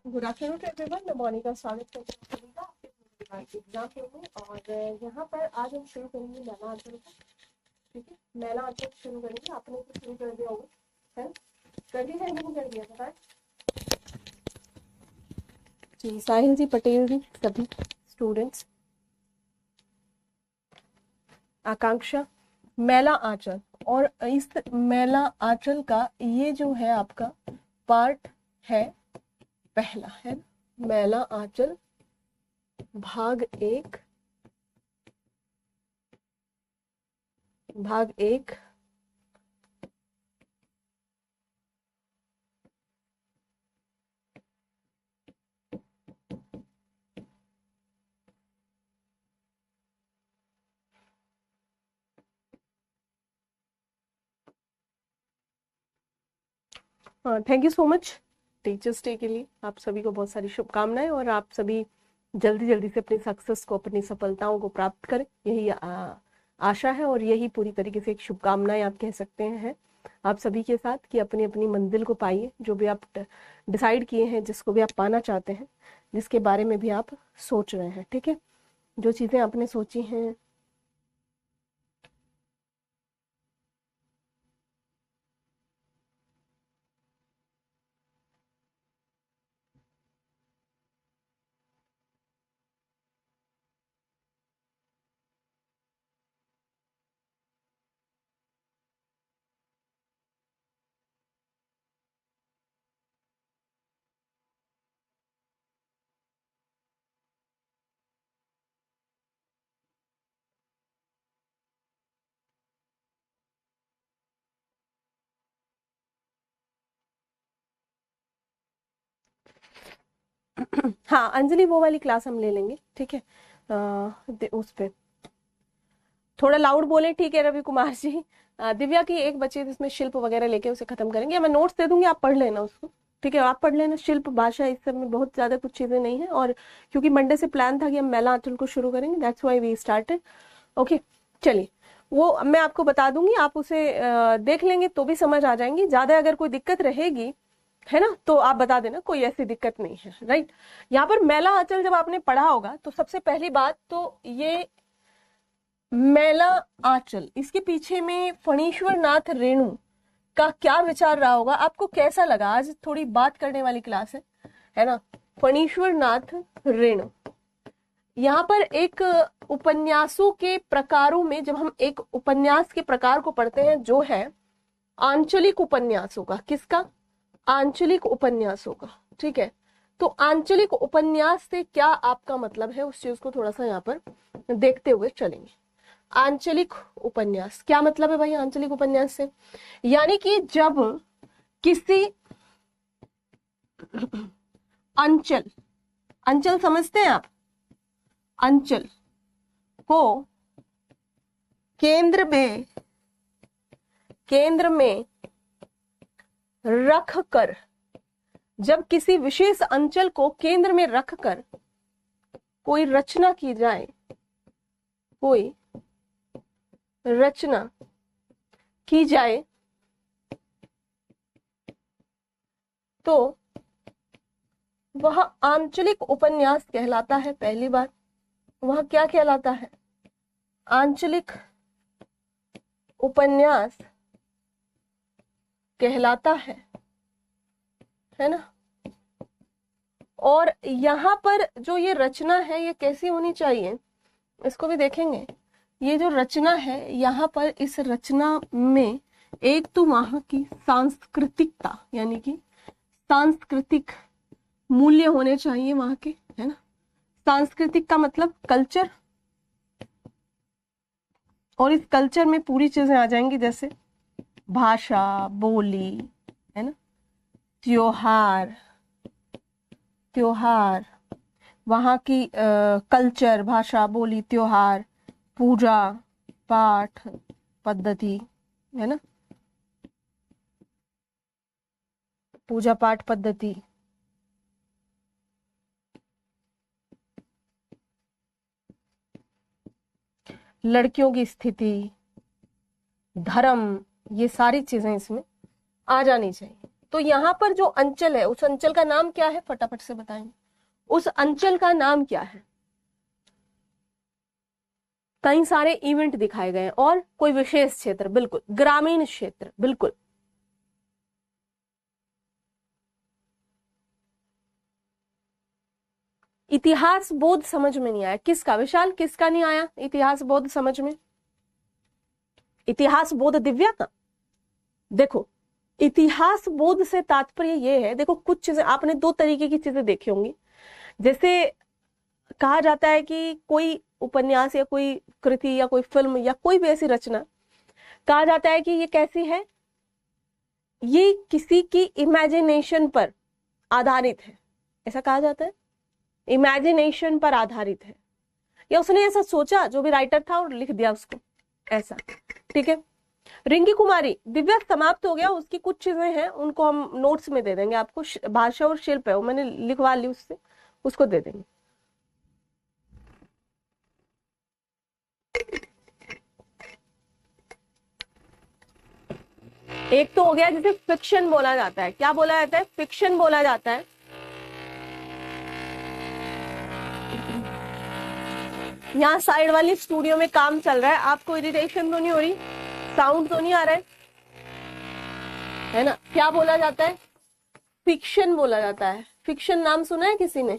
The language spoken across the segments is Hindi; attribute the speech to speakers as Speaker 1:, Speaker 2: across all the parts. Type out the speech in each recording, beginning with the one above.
Speaker 1: Good afternoon to everyone. मैं मॉर्निंग का स्वागत करती हूँ सभी का आपके एग्जाम में। और यहाँ पर आज हम शुरू करेंगे मैला आंचल को। ठीक है, मैला आंचल शुरू करेंगे। आपने तो शुरू कर दिया होगा, है कर दिया है, नहीं कर दिया था जी? साहिल जी, पटेल जी, सभी स्टूडेंट्स। आकांक्षा, मैला आंचल। और इस मैला आंचल का ये जो है आपका पार्ट है पहला, है मैला आंचल भाग एक। भाग एक हाँ, thank you so much. Teachers day के लिए आप सभी को बहुत सारी शुभकामनाएं, और आप सभी जल्दी जल्दी से अपनी सक्सेस को, अपनी सफलताओं को प्राप्त करें, यही आशा है। और यही पूरी तरीके से एक शुभकामनाएं आप कह सकते हैं आप सभी के साथ, कि अपनी अपनी मंजिल को पाइए, जो भी आप डिसाइड किए हैं, जिसको भी आप पाना चाहते हैं, जिसके बारे में भी आप सोच रहे हैं। ठीक है, जो चीज़ें आपने सोची हैं। हाँ अंजलि, वो वाली क्लास हम ले लेंगे। ठीक है, उस पे थोड़ा लाउड बोले। ठीक है रवि कुमार जी। दिव्या की एक बच्ची जिसमें शिल्प वगैरह लेके उसे खत्म करेंगे, या मैं नोट्स दे दूंगी, आप पढ़ लेना उसको। ठीक है, आप पढ़ लेना। शिल्प भाषा इस सब में बहुत ज्यादा कुछ चीजें नहीं है, और क्योंकि मंडे से प्लान था कि हम मैला आंचल को शुरू करेंगे, that's why we started. Okay, चलिए, वो मैं आपको बता दूंगी, आप उसे देख लेंगे तो भी समझ आ जाएंगी। ज्यादा अगर कोई दिक्कत रहेगी, है ना, तो आप बता देना, कोई ऐसी दिक्कत नहीं है। राइट, यहाँ पर मैला आंचल जब आपने पढ़ा होगा तो सबसे पहली बात तो ये मैला आंचल, इसके पीछे में फणीश्वर नाथ रेणु का क्या विचार रहा होगा, आपको कैसा लगा? आज थोड़ी बात करने वाली क्लास है ना। फणीश्वर नाथ रेणु, यहाँ पर एक उपन्यासों के प्रकारों में, जब हम एक उपन्यास के प्रकार को पढ़ते हैं जो है आंचलिक उपन्यासों का, किसका? आंचलिक उपन्यासों का। ठीक है, तो आंचलिक उपन्यास से क्या आपका मतलब है, उस चीज को थोड़ा सा यहाँ पर देखते हुए चलेंगे। आंचलिक उपन्यास क्या मतलब है भाई? आंचलिक उपन्यास से यानी कि जब किसी अंचल, अंचल समझते हैं आप? अंचल को केंद्र में रख कर, जब किसी विशेष अंचल को केंद्र में रखकर कोई रचना की जाए, कोई रचना की जाए, तो वह आंचलिक उपन्यास कहलाता है। पहली बात, वह क्या कहलाता है? आंचलिक उपन्यास कहलाता है ना। और यहाँ पर जो ये रचना है, ये कैसी होनी चाहिए, इसको भी देखेंगे। ये जो रचना है, यहाँ पर इस रचना में एक तो वहां की सांस्कृतिकता, यानी कि सांस्कृतिक मूल्य होने चाहिए वहां के, है ना। सांस्कृतिक का मतलब कल्चर, और इस कल्चर में पूरी चीजें आ जाएंगी, जैसे भाषा, बोली, है ना, त्योहार, त्योहार, वहाँ की कल्चर, भाषा, बोली, त्योहार, पूजा पाठ पद्धति, है ना, पूजा पाठ पद्धति, लड़कियों की स्थिति, धर्म, ये सारी चीजें इसमें आ जानी चाहिए। तो यहाँ पर जो अंचल है उस अंचल का नाम क्या है, फटाफट से बताएंगे, उस अंचल का नाम क्या है। कई सारे इवेंट दिखाए गए हैं और कोई विशेष क्षेत्र, बिल्कुल ग्रामीण क्षेत्र, बिल्कुल। इतिहास बोध समझ में नहीं आया, किसका विशाल, किसका नहीं आया इतिहास बोध समझ में? इतिहास बोध दिव्या का। देखो इतिहास बोध से तात्पर्य ये है, देखो कुछ चीजें आपने दो तरीके की चीजें देखी होंगी। जैसे कहा जाता है कि कोई उपन्यास या कोई कृति या कोई फिल्म या कोई भी ऐसी रचना, कहा जाता है कि ये कैसी है, ये किसी की इमेजिनेशन पर आधारित है, ऐसा कहा जाता है, इमेजिनेशन पर आधारित है, या उसने ऐसा सोचा जो भी राइटर था और लिख दिया उसको, ऐसा। ठीक है, रिंकी कुमारी, दिव्या समाप्त हो गया, उसकी कुछ चीजें हैं उनको हम नोट्स में दे देंगे आपको, भाषा और शिल्प है वो मैंने लिखवा ली उससे, उसको दे देंगे। एक तो हो गया जिसे फिक्शन बोला जाता है, क्या बोला जाता है, फिक्शन बोला जाता है। यहाँ साइड वाली स्टूडियो में काम चल रहा है, आपको इरिटेशन तो नहीं हो रही, साउंड तो नहीं आ रहा है ना? क्या बोला जाता है, फिक्शन बोला जाता है। फिक्शन नाम सुना है किसी ने?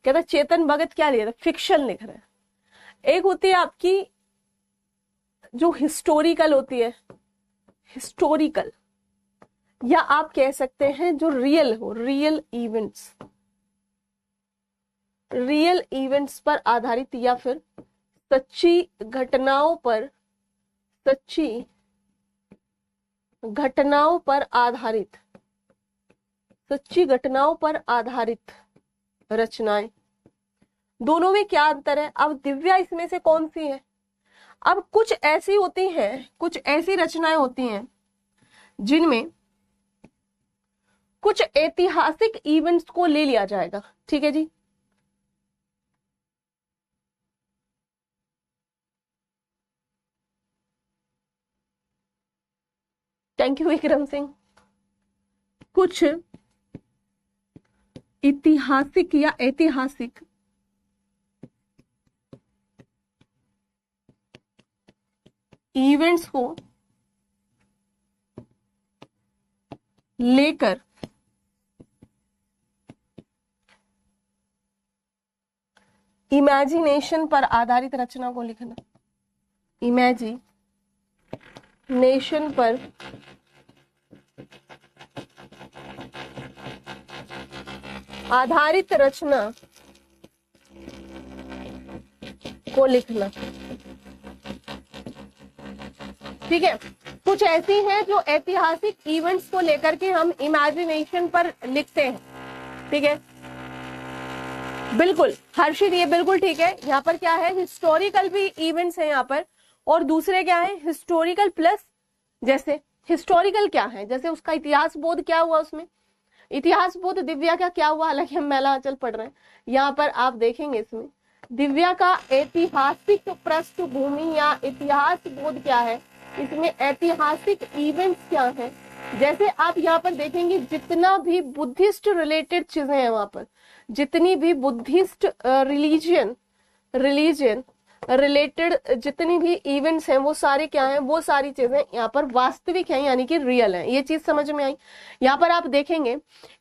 Speaker 1: कहता चेतन भगत क्या लिख रहा है, फिक्शन लिख रहा है। एक होती है आपकी जो हिस्टोरिकल होती है, हिस्टोरिकल, या आप कह सकते हैं जो रियल हो, रियल इवेंट्स, रियल इवेंट्स पर आधारित, या फिर सच्ची घटनाओं पर, सच्ची घटनाओं पर आधारित, सच्ची घटनाओं पर आधारित रचनाएं। दोनों में क्या अंतर है? अब दिव्या इसमें से कौन सी है? अब कुछ ऐसी होती हैं, कुछ ऐसी रचनाएं होती हैं जिनमें कुछ ऐतिहासिक इवेंट्स को ले लिया जाएगा। ठीक है जी, थैंक यू विक्रम सिंह। कुछ ऐतिहासिक या ऐतिहासिक इवेंट्स को लेकर इमेजिनेशन पर आधारित रचना को लिखना, इमेजिनेशन पर आधारित रचना को लिखना। ठीक है, कुछ ऐसी हैं जो ऐतिहासिक इवेंट्स को लेकर के हम इमेजिनेशन पर लिखते हैं। ठीक है, बिल्कुल हर्षित, ये बिल्कुल ठीक है। यहाँ पर क्या है, हिस्टोरिकल भी इवेंट्स हैं यहाँ पर, और दूसरे क्या है, हिस्टोरिकल प्लस, जैसे हिस्टोरिकल क्या है, जैसे उसका इतिहास बोध क्या हुआ, उसमें इतिहास बोध दिव्या का क्या हुआ, हालांकि हम मेला आंचल पढ़ रहे हैं। यहाँ पर आप देखेंगे इसमें दिव्या का ऐतिहासिक पृष्ठभूमि या इतिहास बोध क्या है, इसमें ऐतिहासिक इवेंट्स क्या है। जैसे आप यहाँ पर देखेंगे जितना भी बुद्धिस्ट रिलेटेड चीजें हैं, वहां पर जितनी भी बुद्धिस्ट रिलीजन रिलेटेड जितनी भी इवेंट्स हैं वो सारे क्या हैं, वो सारी चीजें यहाँ पर वास्तविक हैं, यानी कि रियल हैं। ये चीज समझ में आई? यहाँ पर आप देखेंगे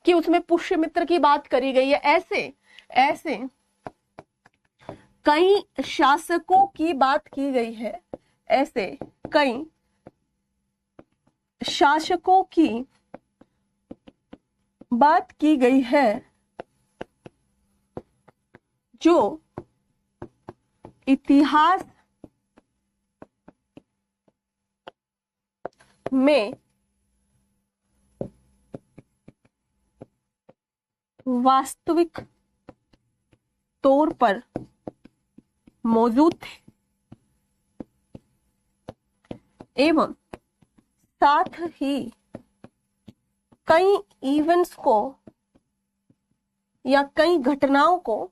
Speaker 1: कि उसमें पुष्यमित्र की बात करी गई है, ऐसे ऐसे कई शासकों की बात की गई है, ऐसे कई शासकों की बात की गई है जो इतिहास में वास्तविक तौर पर मौजूद थे एवं साथ ही कई इवेंट्स को या कई घटनाओं को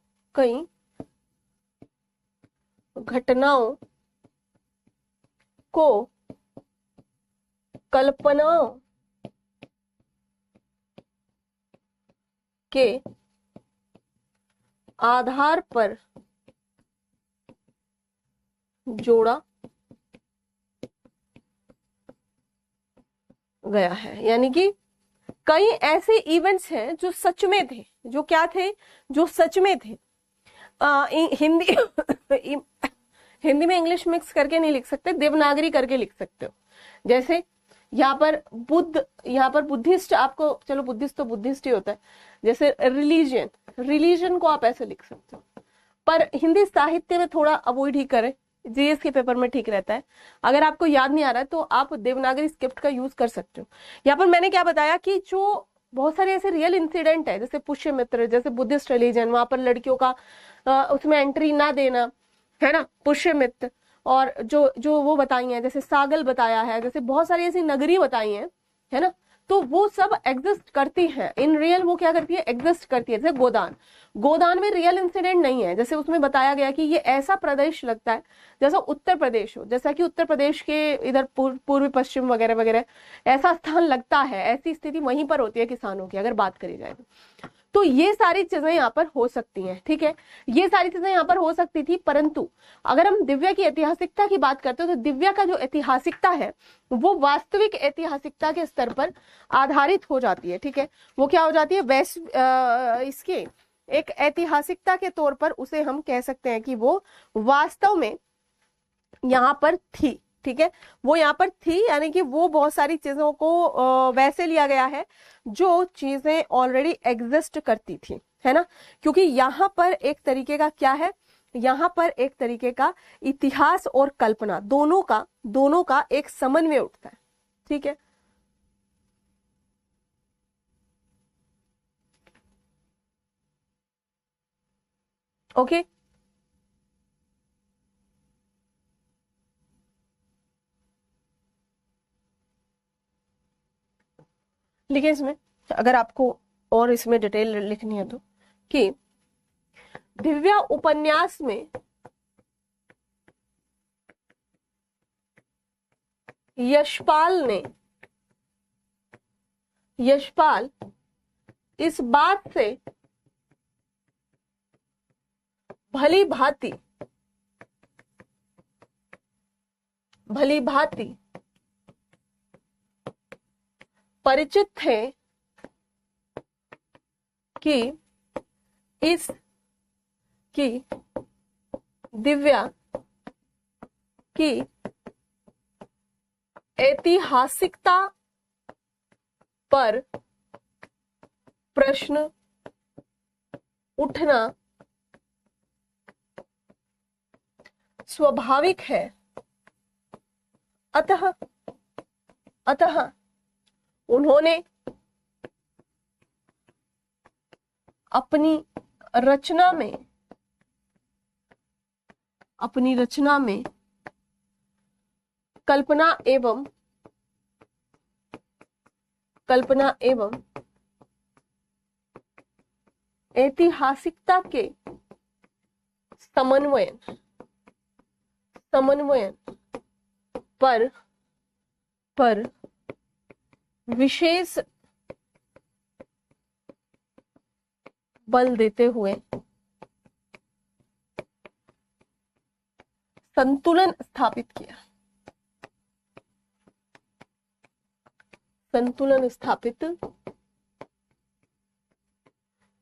Speaker 1: कल्पनाओं के आधार पर जोड़ा गया है। यानी कि कई ऐसे इवेंट्स हैं जो सच में थे, जो क्या थे, जो सच में थे। हिंदी हिंदी में इंग्लिश मिक्स करके नहीं लिख सकते, देवनागरी करके लिख सकते हो। जैसे यहाँ पर बुद्ध, यहाँ पर बुद्धिस्ट, आपको चलो बुद्धिस्ट तो बुद्धिस्ट ही होता है। जैसे रिलीजन, रिलीजन को आप ऐसे लिख सकते हो, पर हिंदी साहित्य में थोड़ा अवॉइड ही करें, जीएस के पेपर में ठीक रहता है। अगर आपको याद नहीं आ रहा है तो आप देवनागरी स्क्रिप्ट का यूज कर सकते हो। यहाँ पर मैंने क्या बताया कि जो बहुत सारे ऐसे रियल इंसिडेंट है, जैसे पुष्यमित्र, जैसे बुद्धिस्ट रिलीजन, वहां पर लड़कियों का उसमें एंट्री ना देना, है ना, पुष्यमित्र, और जो जो वो बताई है, जैसे सागल बताया है, जैसे बहुत सारी ऐसी नगरी बताई है ना, तो वो सब एग्जिस्ट करती है इन रियल। वो क्या करती है, एग्जिस्ट करती है। जैसे गोदान, गोदान में रियल इंसिडेंट नहीं है, जैसे उसमें बताया गया कि ये ऐसा प्रदेश लगता है जैसा उत्तर प्रदेश हो, जैसा कि उत्तर प्रदेश के इधर पूर्वी पश्चिम वगैरह वगैरह ऐसा स्थान लगता है, ऐसी स्थिति वहीं पर होती है किसानों की, अगर बात करी जाए तो ये सारी चीजें यहाँ पर हो सकती हैं। ठीक है, ये सारी चीजें यहाँ पर हो सकती थी, परंतु अगर हम दिव्या की ऐतिहासिकता की बात करते हो तो दिव्या का जो ऐतिहासिकता है वो वास्तविक ऐतिहासिकता के स्तर पर आधारित हो जाती है। ठीक है, वो क्या हो जाती है, इसके एक ऐतिहासिकता के तौर पर उसे हम कह सकते हैं कि वो वास्तव में यहाँ पर थी। ठीक है, वो यहाँ पर थी, यानी कि वो बहुत सारी चीजों को वैसे लिया गया है जो चीजें ऑलरेडी एग्जिस्ट करती थी, है ना। क्योंकि यहाँ पर एक तरीके का क्या है, यहाँ पर एक तरीके का इतिहास और कल्पना दोनों का एक समन्वय उठता है। ठीक है, ओके। लिखिए इसमें, अगर आपको और इसमें डिटेल लिखनी है तो, कि दिव्या उपन्यास में यशपाल इस बात से भली भांति परिचित थे कि दिव्या की ऐतिहासिकता पर प्रश्न उठना स्वाभाविक है। अतः उन्होंने अपनी रचना में कल्पना एवं ऐतिहासिकता के समन्वयन पर विशेष बल देते हुए संतुलन स्थापित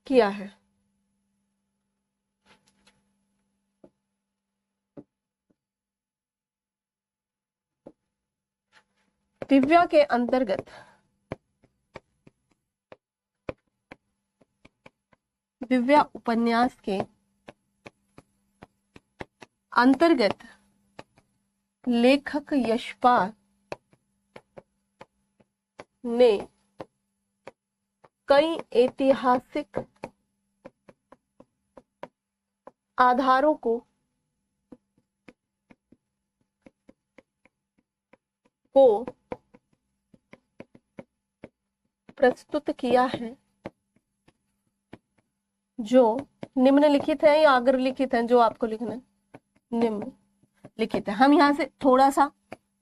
Speaker 1: किया है। दिव्या के अंतर्गत दिव्या उपन्यास के अंतर्गत लेखक यशपाल ने कई ऐतिहासिक आधारों को प्रस्तुत किया है, जो निम्नलिखित है या अग्रलिखित है, जो आपको लिखना है निम्नलिखित है। हम यहाँ से थोड़ा सा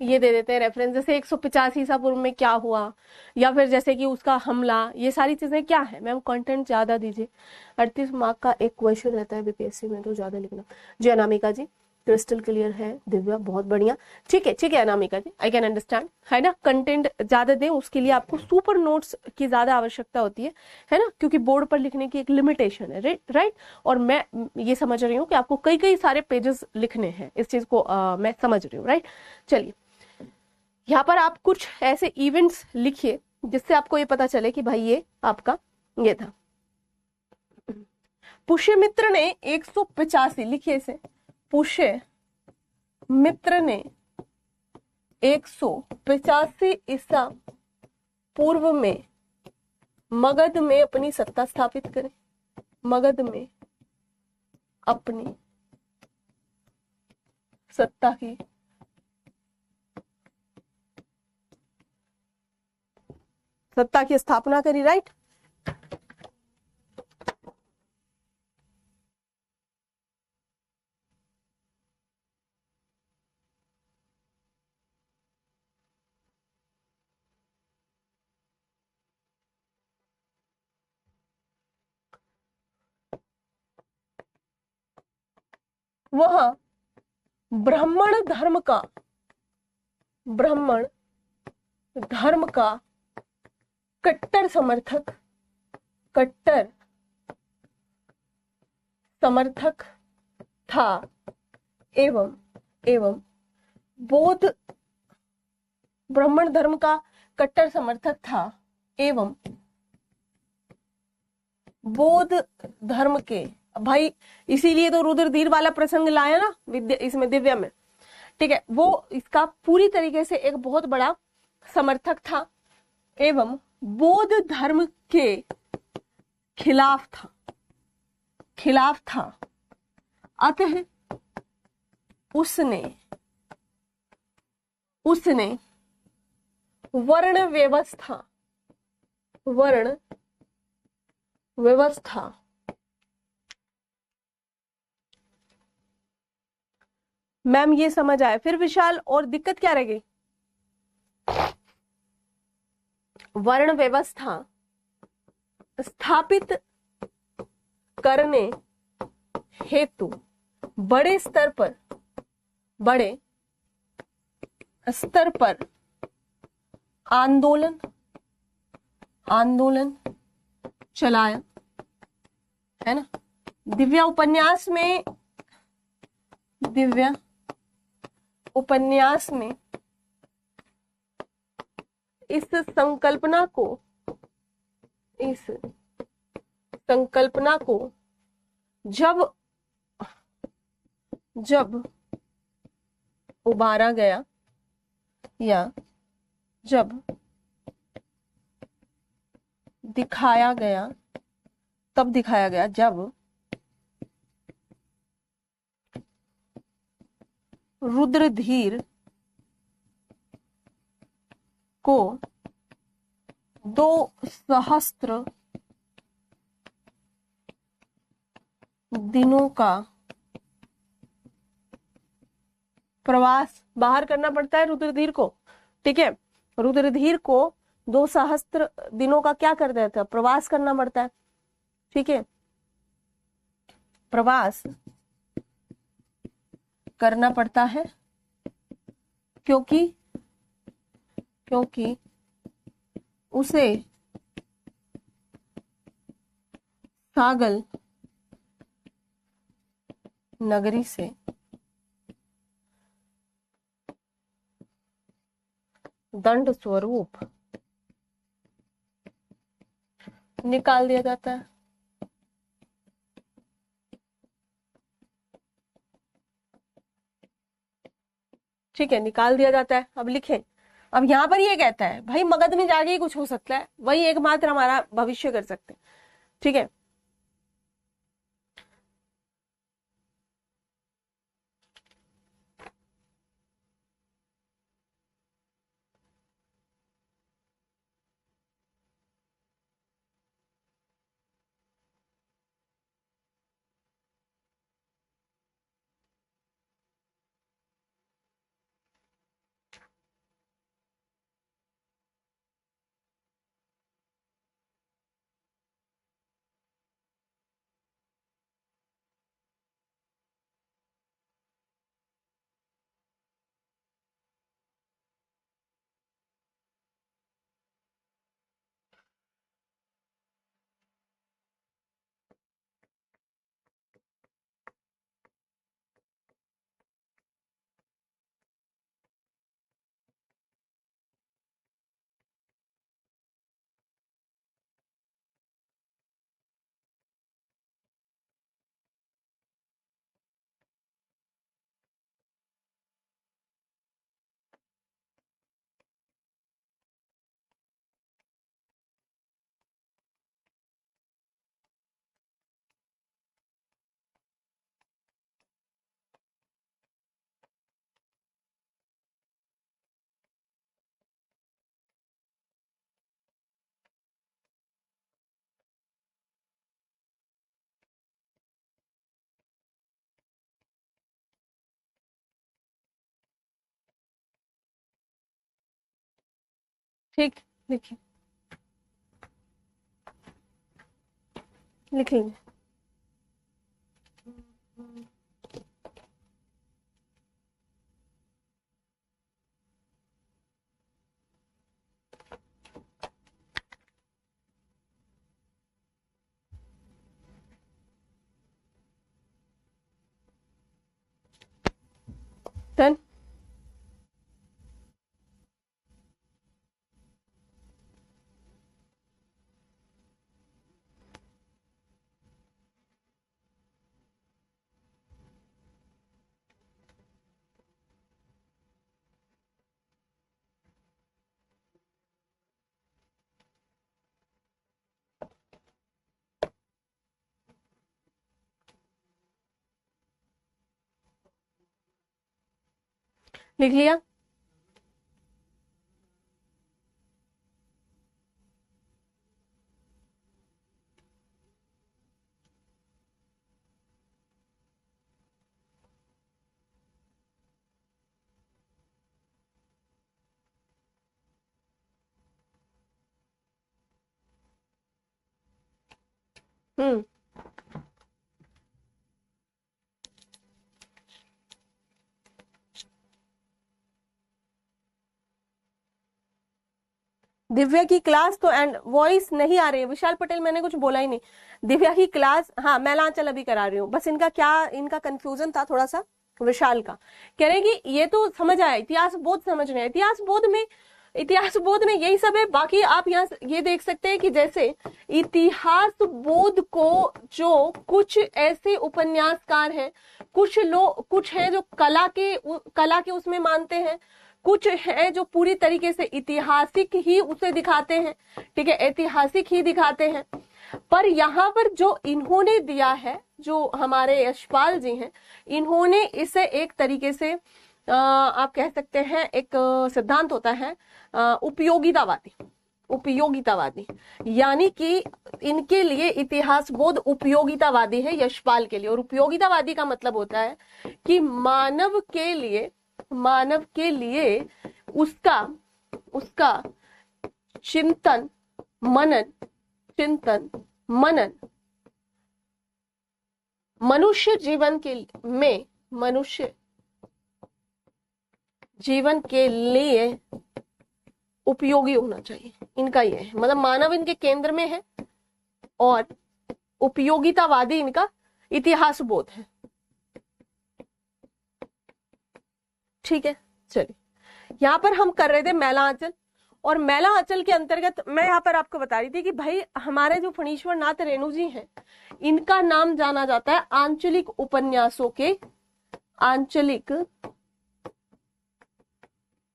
Speaker 1: ये दे देते हैं रेफरेंस, जैसे 185 ईसा पूर्व में क्या हुआ, या फिर जैसे कि उसका हमला, ये सारी चीजें क्या है। मैम कंटेंट ज्यादा दीजिए, 38 मार्क का एक क्वेश्चन रहता है बीपीएससी में, तो ज्यादा लिखना। जी अनामिका जी, क्रिस्टल क्लियर है। दिव्या बहुत बढ़िया, ठीक है अनामिका जी, आई कैन अंडरस्टैंड, है ना। कंटेंट ज्यादा दें, उसके लिए आपको सुपर नोट्स की ज्यादा आवश्यकता होती है ना, क्योंकि बोर्ड पर लिखने की एक लिमिटेशन है, राइट। और मैं ये समझ रही हूँ कि आपको कई कई सारे पेजेस लिखने हैं, इस चीज को मैं समझ रही हूँ, राइट। चलिए, यहाँ पर आप कुछ ऐसे इवेंट्स लिखिए जिससे आपको ये पता चले कि भाई ये आपका ये था। पुष्यमित्र ने 185, लिखिए इसे, पुष्य मित्र ने 185 ईसा पूर्व में मगध में अपनी सत्ता स्थापित करी। मगध में अपनी सत्ता की स्थापना करी, राइट। वह ब्राह्मण धर्म का कट्टर समर्थक था, एवं बौद्ध ब्राह्मण धर्म का कट्टर समर्थक था, एवं बौद्ध धर्म के, भाई इसीलिए तो रुद्रधीर वाला प्रसंग लाया ना इसमें दिव्या में, ठीक है। वो इसका पूरी तरीके से एक बहुत बड़ा समर्थक था, एवं बौद्ध धर्म के खिलाफ था। अतः उसने वर्ण व्यवस्था मैम ये समझ आया। फिर विशाल, और दिक्कत क्या रह गई? वर्ण व्यवस्था स्थापित करने हेतु बड़े स्तर पर आंदोलन चलाया, है ना। दिव्या उपन्यास में इस संकल्पना को जब उबारा गया, या जब दिखाया गया, जब रुद्रधीर को 2 सहस्त्र दिनों का प्रवास बाहर करना पड़ता है रुद्रधीर को, ठीक है। रुद्रधीर को 2 सहस्त्र दिनों का क्या कर देता है, प्रवास करना पड़ता है, ठीक है। प्रवास करना पड़ता है क्योंकि उसे सागल नगरी से दंड स्वरूप निकाल दिया जाता है, ठीक है, निकाल दिया जाता है। अब लिखें, अब यहाँ पर ये कहता है भाई मगध में जाके ही कुछ हो सकता है, वही एकमात्र हमारा भविष्य कर सकते हैं, ठीक है। ठीक, लिखिए, लिख लीजिए। डन। लिख लिया? हम्म। दिव्या की क्लास तो एंड वॉइस नहीं आ रही है। विशाल पटेल, मैंने कुछ बोला ही नहीं। दिव्या की क्लास, हाँ मैलांचल अभी करा रही हूँ। बस इनका क्या, इनका कंफ्यूजन था थोड़ा सा विशाल का। कह रहे हैं कि ये तो समझ आया, इतिहास बोध समझ रहे हैं। इतिहास बोध में यही सब है। बाकी आप यहाँ ये देख सकते हैं कि जैसे इतिहास बोध को जो कुछ ऐसे उपन्यासकार हैं, कुछ है जो कला के उसमें मानते हैं, कुछ है जो पूरी तरीके से ऐतिहासिक ही उसे दिखाते हैं, ठीक है, ऐतिहासिक ही दिखाते हैं। पर यहाँ पर जो इन्होंने दिया है, जो हमारे यशपाल जी हैं, इन्होंने इसे एक तरीके से आप कह सकते हैं, एक सिद्धांत होता है उपयोगितावादी, यानी कि इनके लिए इतिहास बोध उपयोगितावादी है यशपाल के लिए। और उपयोगितावादी का मतलब होता है कि मानव के लिए उसका चिंतन मनन मनुष्य जीवन के लिए उपयोगी होना चाहिए। इनका ये है, मतलब मानव इनके केंद्र में है और उपयोगितावादी इनका इतिहास बोध है। ठीक है, चलिए यहाँ पर हम कर रहे थे मैलांचल, और मैलांचल के अंतर्गत मैं यहाँ पर आपको बता रही थी कि भाई हमारे जो फणीश्वर नाथ रेणु जी हैं, इनका नाम जाना जाता है आंचलिक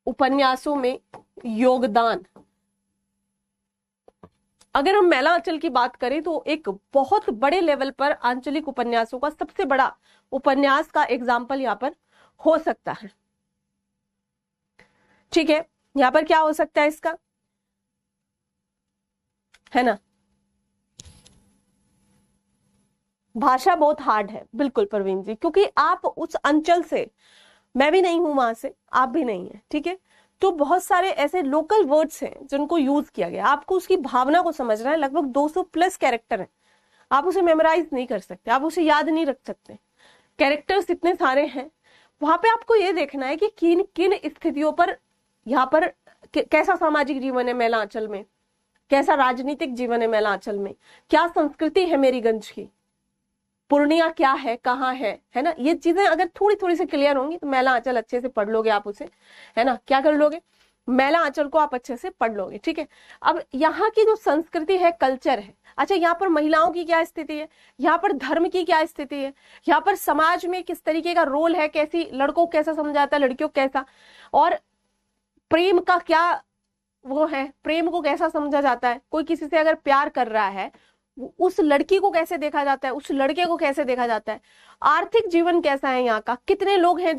Speaker 1: उपन्यासों में योगदान। अगर हम मैलांचल की बात करें तो एक बहुत बड़े लेवल पर आंचलिक उपन्यासों का सबसे बड़ा उपन्यास का एग्जाम्पल यहाँ पर हो सकता है। ठीक है, यहाँ पर क्या हो सकता है इसका, है ना? भाषा बहुत हार्ड है, बिल्कुल प्रवीण जी, क्योंकि आप उस अंचल से, मैं भी नहीं हूं वहां से, आप भी नहीं है, ठीक है, तो बहुत सारे ऐसे लोकल वर्ड्स हैं जिनको यूज किया गया। आपको उसकी भावना को समझना है। लगभग 200 प्लस कैरेक्टर हैं, आप उसे मेमोराइज नहीं कर सकते, आप उसे याद नहीं रख सकते। कैरेक्टर्स इतने सारे हैं, वहां पे आपको ये देखना है कि किन किन स्थितियों पर यहाँ पर कैसा सामाजिक जीवन है मैलांचल में, कैसा राजनीतिक जीवन है मैलांचल में, क्या संस्कृति है मेरीगंज की, पूर्णिया क्या है, कहाँ है ना? ये चीजें अगर थोड़ी थोड़ी से क्लियर होंगी तो मैलांचल अच्छे से पढ़ लोगे आप उसे, है ना? क्या कर लोगे, मैलांचल को आप अच्छे से पढ़ लोगे। ठीक है, अब यहाँ की जो संस्कृति है, कल्चर है, अच्छा यहाँ पर महिलाओं की क्या स्थिति है, यहाँ पर धर्म की क्या स्थिति है, यहाँ पर समाज में किस तरीके का रोल है, कैसी लड़कों को कैसा समझाता है, लड़कियों को कैसा, और प्रेम का क्या वो है, प्रेम को कैसा समझा जाता है, कोई किसी से अगर प्यार कर रहा है उस लड़की को कैसे देखा जाता है, उस लड़के को कैसे देखा जाता है, आर्थिक जीवन कैसा है यहाँ का, कितने लोग हैं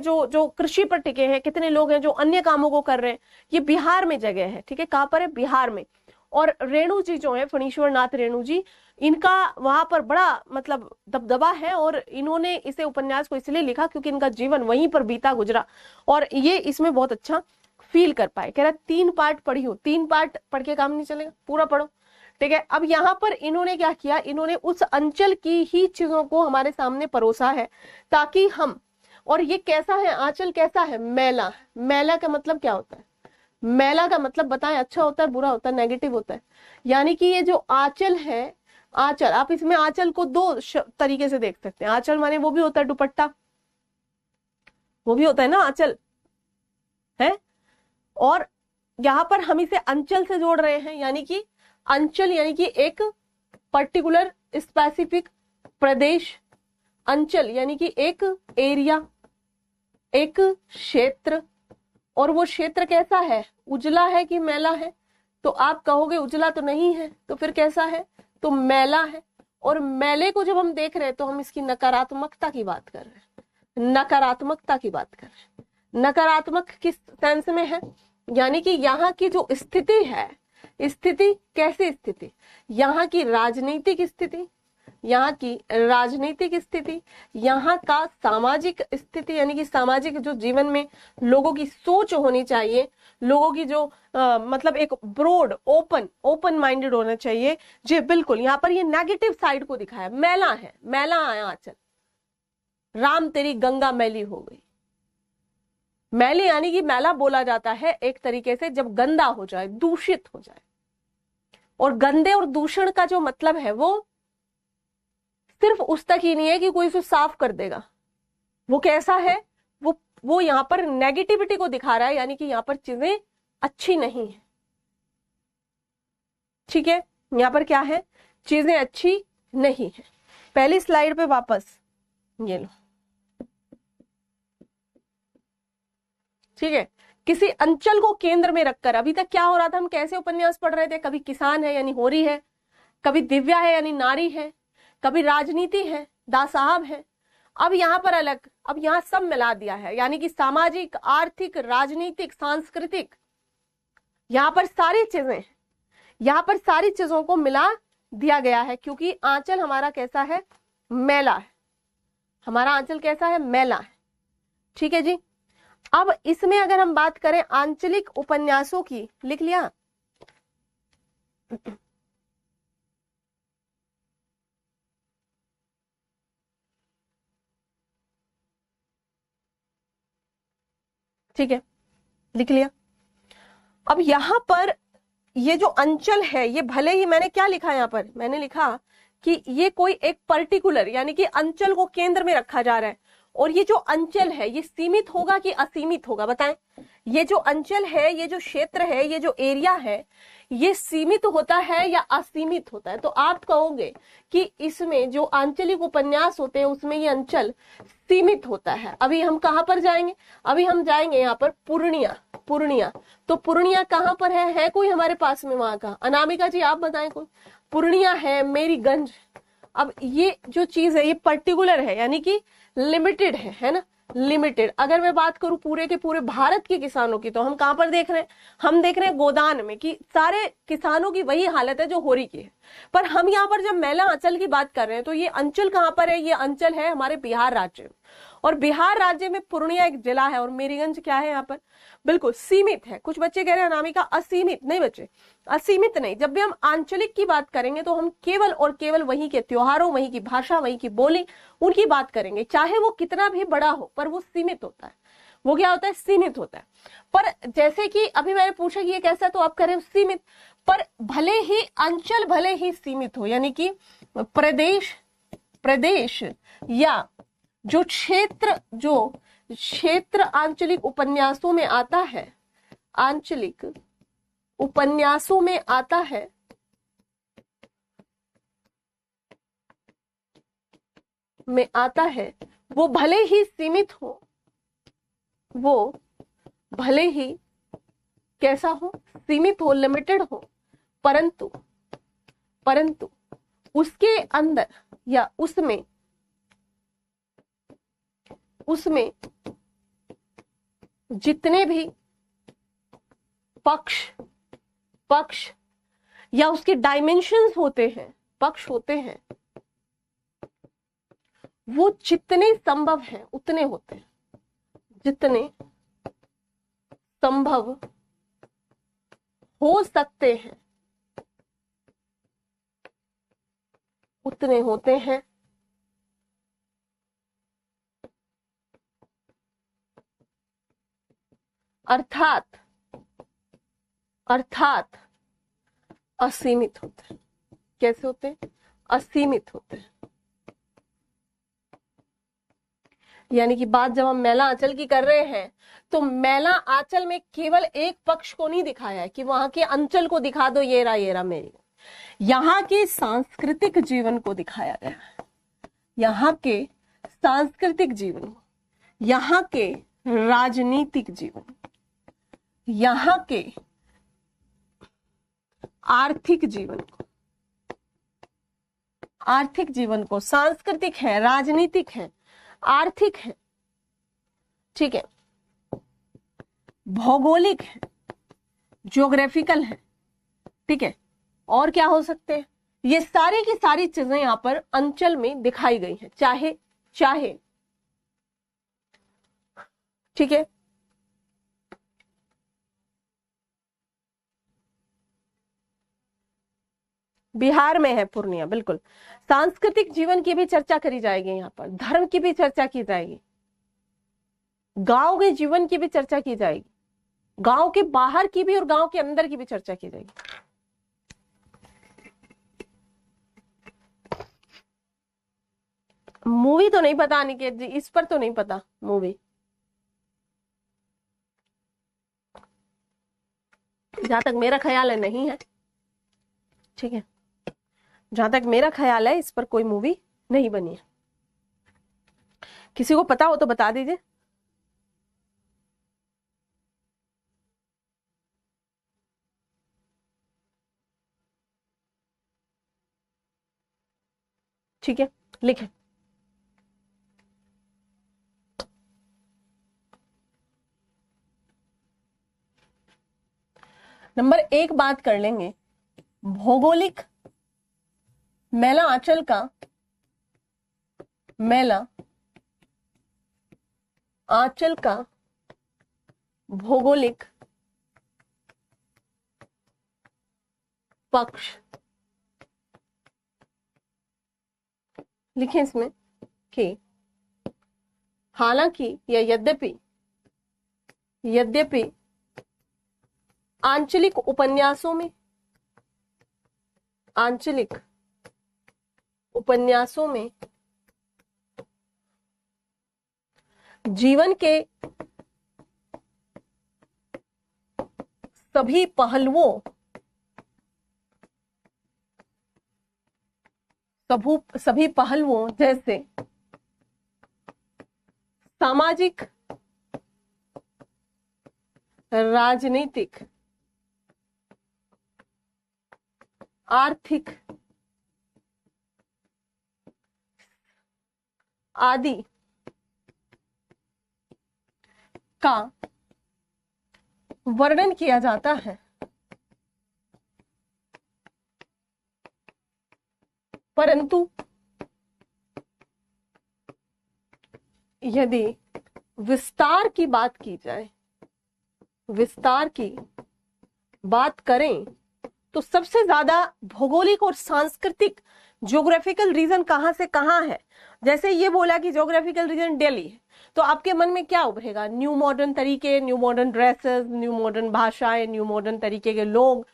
Speaker 1: जो कृषि पर टिके हैं, कितने लोग हैं जो अन्य कामों को कर रहे हैं। ये बिहार में जगह है, ठीक है, कहाँ पर है, बिहार में। और रेणु जी जो है, फणीश्वर नाथ रेणु जी, इनका वहां पर बड़ा मतलब दबदबा है, और इन्होंने इसे उपन्यास को इसलिए लिखा क्योंकि इनका जीवन वहीं पर बीता गुजरा, और ये इसमें बहुत अच्छा फील कर पाए। कह रहा 3 पार्ट पढ़ी हो, 3 पार्ट पढ़ के काम नहीं चलेगा, पूरा पढ़ो। ठीक है, अब यहाँ पर इन्होंने क्या किया, इन्होंने उस अंचल की ही चीजों को हमारे सामने परोसा है ताकि हम, और ये कैसा है आंचल, कैसा है, मैला। मैला का मतलब क्या होता है, मैला का मतलब बताएं, अच्छा होता है, बुरा होता है, नेगेटिव होता है। यानी कि ये जो आंचल है, आंचल, आप इसमें आंचल को 2 तरीके से देख सकते हैं। आंचल माने वो भी होता है दुपट्टा, वो भी होता है ना आंचल, है। और यहाँ पर हम इसे अंचल से जोड़ रहे हैं, यानी कि अंचल यानी कि एक पर्टिकुलर स्पेसिफिक प्रदेश, अंचल यानी कि एक एरिया, एक क्षेत्र। और वो क्षेत्र कैसा है, उजला है कि मैला है, तो आप कहोगे उजला तो नहीं है, तो फिर कैसा है, तो मैला है। और मैले को जब हम देख रहे हैं तो हम इसकी नकारात्मकता की बात कर रहे हैं, नकारात्मकता की बात कर रहे हैं। नकारात्मक किस सेंस में है, यानी कि यहाँ की जो स्थिति है, स्थिति कैसी स्थिति, यहाँ की राजनीतिक स्थिति, यहाँ की राजनीतिक स्थिति, यहाँ का सामाजिक स्थिति, यानी कि सामाजिक जो जीवन में लोगों की सोच होनी चाहिए, लोगों की जो मतलब एक ब्रॉड ओपन माइंडेड होना चाहिए जी, बिल्कुल। यहाँ पर ये नेगेटिव साइड को दिखाया, मैला है, मैला आया आंचल, राम तेरी गंगा मैली हो गई। मैली यानी कि मैला बोला जाता है एक तरीके से जब गंदा हो जाए, दूषित हो जाए। और गंदे और दूषण का जो मतलब है वो सिर्फ उस तक ही नहीं है कि कोई उसे साफ कर देगा, वो कैसा है, वो यहाँ पर नेगेटिविटी को दिखा रहा है, यानी कि यहाँ पर चीजें अच्छी नहीं है। ठीक है, यहाँ पर क्या है, चीजें अच्छी नहीं है। पहली स्लाइड पे वापस, ये लो। ठीक है, किसी अंचल को केंद्र में रखकर, अभी तक क्या हो रहा था, हम कैसे उपन्यास पढ़ रहे थे, कभी किसान है यानी होरी है, कभी दिव्या है यानी नारी है, कभी राजनीति है, दा साहब है। अब यहाँ पर अलग, अब यहाँ सब मिला दिया है, यानी कि सामाजिक, आर्थिक, राजनीतिक, सांस्कृतिक, यहाँ पर सारी चीजें, यहाँ पर सारी चीजों को मिला दिया गया है, क्योंकि आंचल हमारा कैसा है, मैला है। हमारा आंचल कैसा है, मैला है। ठीक है जी। अब इसमें अगर हम बात करें आंचलिक उपन्यासों की, लिख लिया, ठीक है, लिख लिया। अब यहां पर ये जो अंचल है, ये भले ही, मैंने क्या लिखा यहां पर, मैंने लिखा कि ये कोई एक पर्टिकुलर, यानी कि अंचल को केंद्र में रखा जा रहा है। और ये जो अंचल है ये सीमित होगा कि असीमित होगा, बताएं। ये जो अंचल है, ये जो क्षेत्र है, ये जो एरिया है, ये सीमित होता है या असीमित होता है। तो आप कहोगे कि इसमें जो आंचलिक उपन्यास होते हैं उसमें ये अंचल सीमित होता है। अभी हम कहां पर जाएंगे, अभी हम जाएंगे यहाँ पर पूर्णिया। पूर्णिया, तो पूर्णिया कहां पर है कोई हमारे पास में वहां का, अनामिका जी आप बताएं कोई। पूर्णिया है, मेरीगंज। अब ये जो चीज है ये पर्टिकुलर है, यानी कि लिमिटेड है ना, लिमिटेड। अगर मैं बात करूं पूरे के पूरे भारत के किसानों की, तो हम कहां पर देख रहे हैं, हम देख रहे हैं गोदान में, कि सारे किसानों की वही हालत है जो होरी की है। पर हम यहाँ पर जब मैला अंचल की बात कर रहे हैं तो ये अंचल कहां पर है, ये अंचल है हमारे बिहार राज्य में। और बिहार राज्य में पूर्णिया एक जिला है, और मेरीगंज क्या है यहाँ पर, बिल्कुल सीमित है। कुछ बच्चे कह रहे हैं अनामिका असीमित, नहीं बच्चे, असीमित नहीं। जब भी हम आंचलिक की बात करेंगे तो हम केवल और केवल वहीं के त्योहारों, वहीं की भाषा, वहीं की बोली, उनकी बात करेंगे, चाहे वो कितना भी बड़ा हो, पर वो सीमित होता है। वो क्या होता है, सीमित होता है। पर जैसे कि अभी मैंने पूछा कि ये कैसा है, तो आप कह रहे हो सीमित। पर भले ही अंचल भले ही सीमित हो, यानी कि प्रदेश या जो क्षेत्र आंचलिक उपन्यासों में आता है, आंचलिक उपन्यासों में आता है, वो भले ही सीमित हो, वो भले ही कैसा हो, सीमित हो, लिमिटेड हो, परंतु उसके अंदर या उसमें जितने भी पक्ष या उसके डायमेंशंस होते हैं, पक्ष होते हैं, वो जितने संभव हैं उतने होते हैं, जितने संभव हो सकते हैं उतने होते हैं। अर्थात अर्थात असीमित होते हैं। कैसे होते हैं? असीमित होते हैं। यानी कि बात जब हम मैला आंचल की कर रहे हैं तो मैला आंचल में केवल एक पक्ष को नहीं दिखाया है कि वहां के अंचल को दिखा दो, ये रहा मेरी। यहाँ के सांस्कृतिक जीवन को दिखाया गया है, यहाँ के सांस्कृतिक जीवन, यहाँ के राजनीतिक जीवन, यहाँ के आर्थिक जीवन को, आर्थिक जीवन को, सांस्कृतिक है, राजनीतिक है, आर्थिक है, ठीक है, भौगोलिक है, ज्योग्राफिकल है, ठीक है, और क्या हो सकते हैं? ये सारी की सारी चीजें यहां पर अंचल में दिखाई गई हैं, चाहे चाहे, ठीक है। बिहार में है पूर्णिया, बिल्कुल। सांस्कृतिक जीवन की भी चर्चा करी जाएगी यहाँ पर, धर्म की भी चर्चा की जाएगी, गांव के जीवन की भी चर्चा की जाएगी, गांव के बाहर की भी और गांव के अंदर की भी चर्चा की जाएगी। मूवी तो नहीं पता अनिकेत जी, इस पर तो नहीं पता मूवी, जहां तक मेरा ख्याल है नहीं है, ठीक है, जहां तक मेरा ख्याल है इस पर कोई मूवी नहीं बनी है। किसी को पता हो तो बता दीजिए। ठीक है, लिखें। नंबर 1 बात कर लेंगे भौगोलिक मैला आंचल का, मैला आंचल का भौगोलिक पक्ष। लिखें इसमें कि हालांकि या यद्यपि, यद्यपि आंचलिक उपन्यासों में, आंचलिक उपन्यासों में जीवन के सभी पहलुओं, सभी पहलुओं जैसे सामाजिक, राजनीतिक, आर्थिक आदि का वर्णन किया जाता है, परंतु यदि विस्तार की बात की जाए, विस्तार की बात करें तो सबसे ज्यादा भौगोलिक और सांस्कृतिक ज्योग्राफिकल रीजन कहां से कहां है। जैसे ये बोला कि ज्योग्राफिकल रीजन दिल्ली है, तो आपके मन में क्या उभरेगा? न्यू मॉडर्न तरीके, new modern dresses, new modern भाषाएं, न्यू मॉडर्न तरीके के लोग,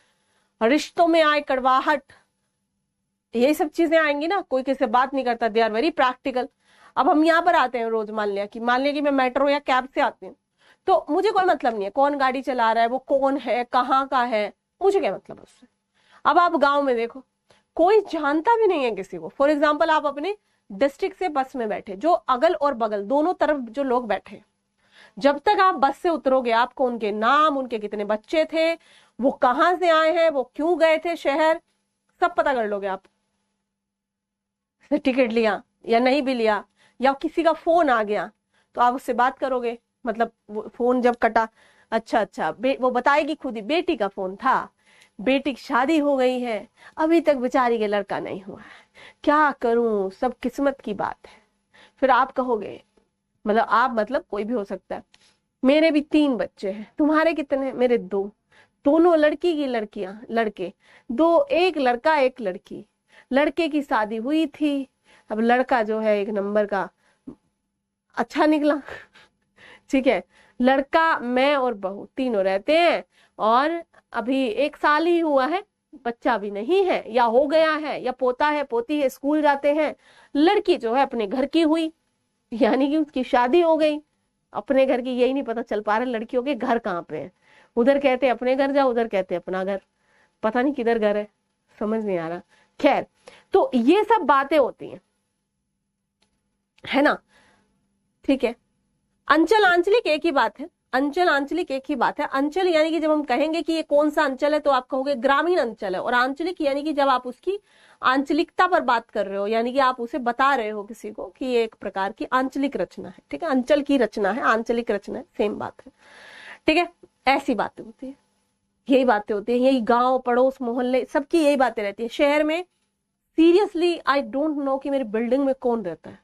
Speaker 1: रिश्तों में आए कड़वाहट, यही सब चीजें आएंगी ना। कोई किसी से बात नहीं करता, दे आर वेरी प्रैक्टिकल। अब हम यहाँ पर आते हैं रोज, मान लिया कि मैं मेट्रो या कैब से आती हूँ, तो मुझे कोई मतलब नहीं है कौन गाड़ी चला रहा है, वो कौन है, कहाँ का है, मुझे क्या मतलब उससे। अब आप गांव में देखो, कोई जानता भी नहीं है किसी को। फॉर एग्जाम्पल, आप अपने डिस्ट्रिक्ट से बस में बैठे, जो अगल और बगल दोनों तरफ जो लोग बैठे, जब तक आप बस से उतरोगे आपको उनके नाम, उनके कितने बच्चे थे, वो कहाँ से आए हैं, वो क्यों गए थे शहर, सब पता कर लोगे आप। टिकट लिया या नहीं भी लिया, या किसी का फोन आ गया तो आप उससे बात करोगे, मतलब वो फोन जब कटा, अच्छा वो बताएगी खुद ही, बेटी का फोन था, बेटी की शादी हो गई है, अभी तक बेचारी के लड़का नहीं हुआ है, क्या करूं, सब किस्मत की बात है। फिर आप कहोगे, मतलब आप मतलब कोई भी हो सकता है, मेरे भी 3 बच्चे हैं। तुम्हारे कितने? मेरे 2। दोनों लड़की की लड़कियां, लड़के दो, एक लड़का एक लड़की। लड़के की शादी हुई थी, अब लड़का जो है एक नंबर का अच्छा निकला। ठीक है, लड़का, मैं और बहू तीनों रहते हैं, और अभी 1 साल ही हुआ है, बच्चा भी नहीं है, या हो गया है, या पोता है पोती है, स्कूल जाते हैं। लड़की जो है अपने घर की हुई, यानी कि उसकी शादी हो गई। अपने घर की यही नहीं पता चल पा रहा लड़कियों के घर कहाँ पे है। उधर कहते अपने घर जाओ, उधर कहते अपना घर, पता नहीं किधर घर है, समझ नहीं आ रहा। खैर, तो ये सब बातें होती हैं, है ना। ठीक है, अंचल आंचलिक एक ही बात है। अंचल आंचलिक एक ही बात है। अंचल यानी कि जब हम कहेंगे कि ये कौन सा अंचल है, तो आप कहोगे ग्रामीण अंचल है। और आंचलिक यानी कि जब आप उसकी आंचलिकता पर बात कर रहे हो, यानी कि आप उसे बता रहे हो किसी को कि ये एक प्रकार की आंचलिक रचना है। ठीक है, अंचल की रचना है, आंचलिक रचना है, सेम बात है। ठीक है, ऐसी बातें होती है, यही बातें होती है। यही गांव पड़ोस मोहल्ले सबकी यही बातें रहती है। शहर में सीरियसली आई डोंट नो कि मेरी बिल्डिंग में कौन रहता है।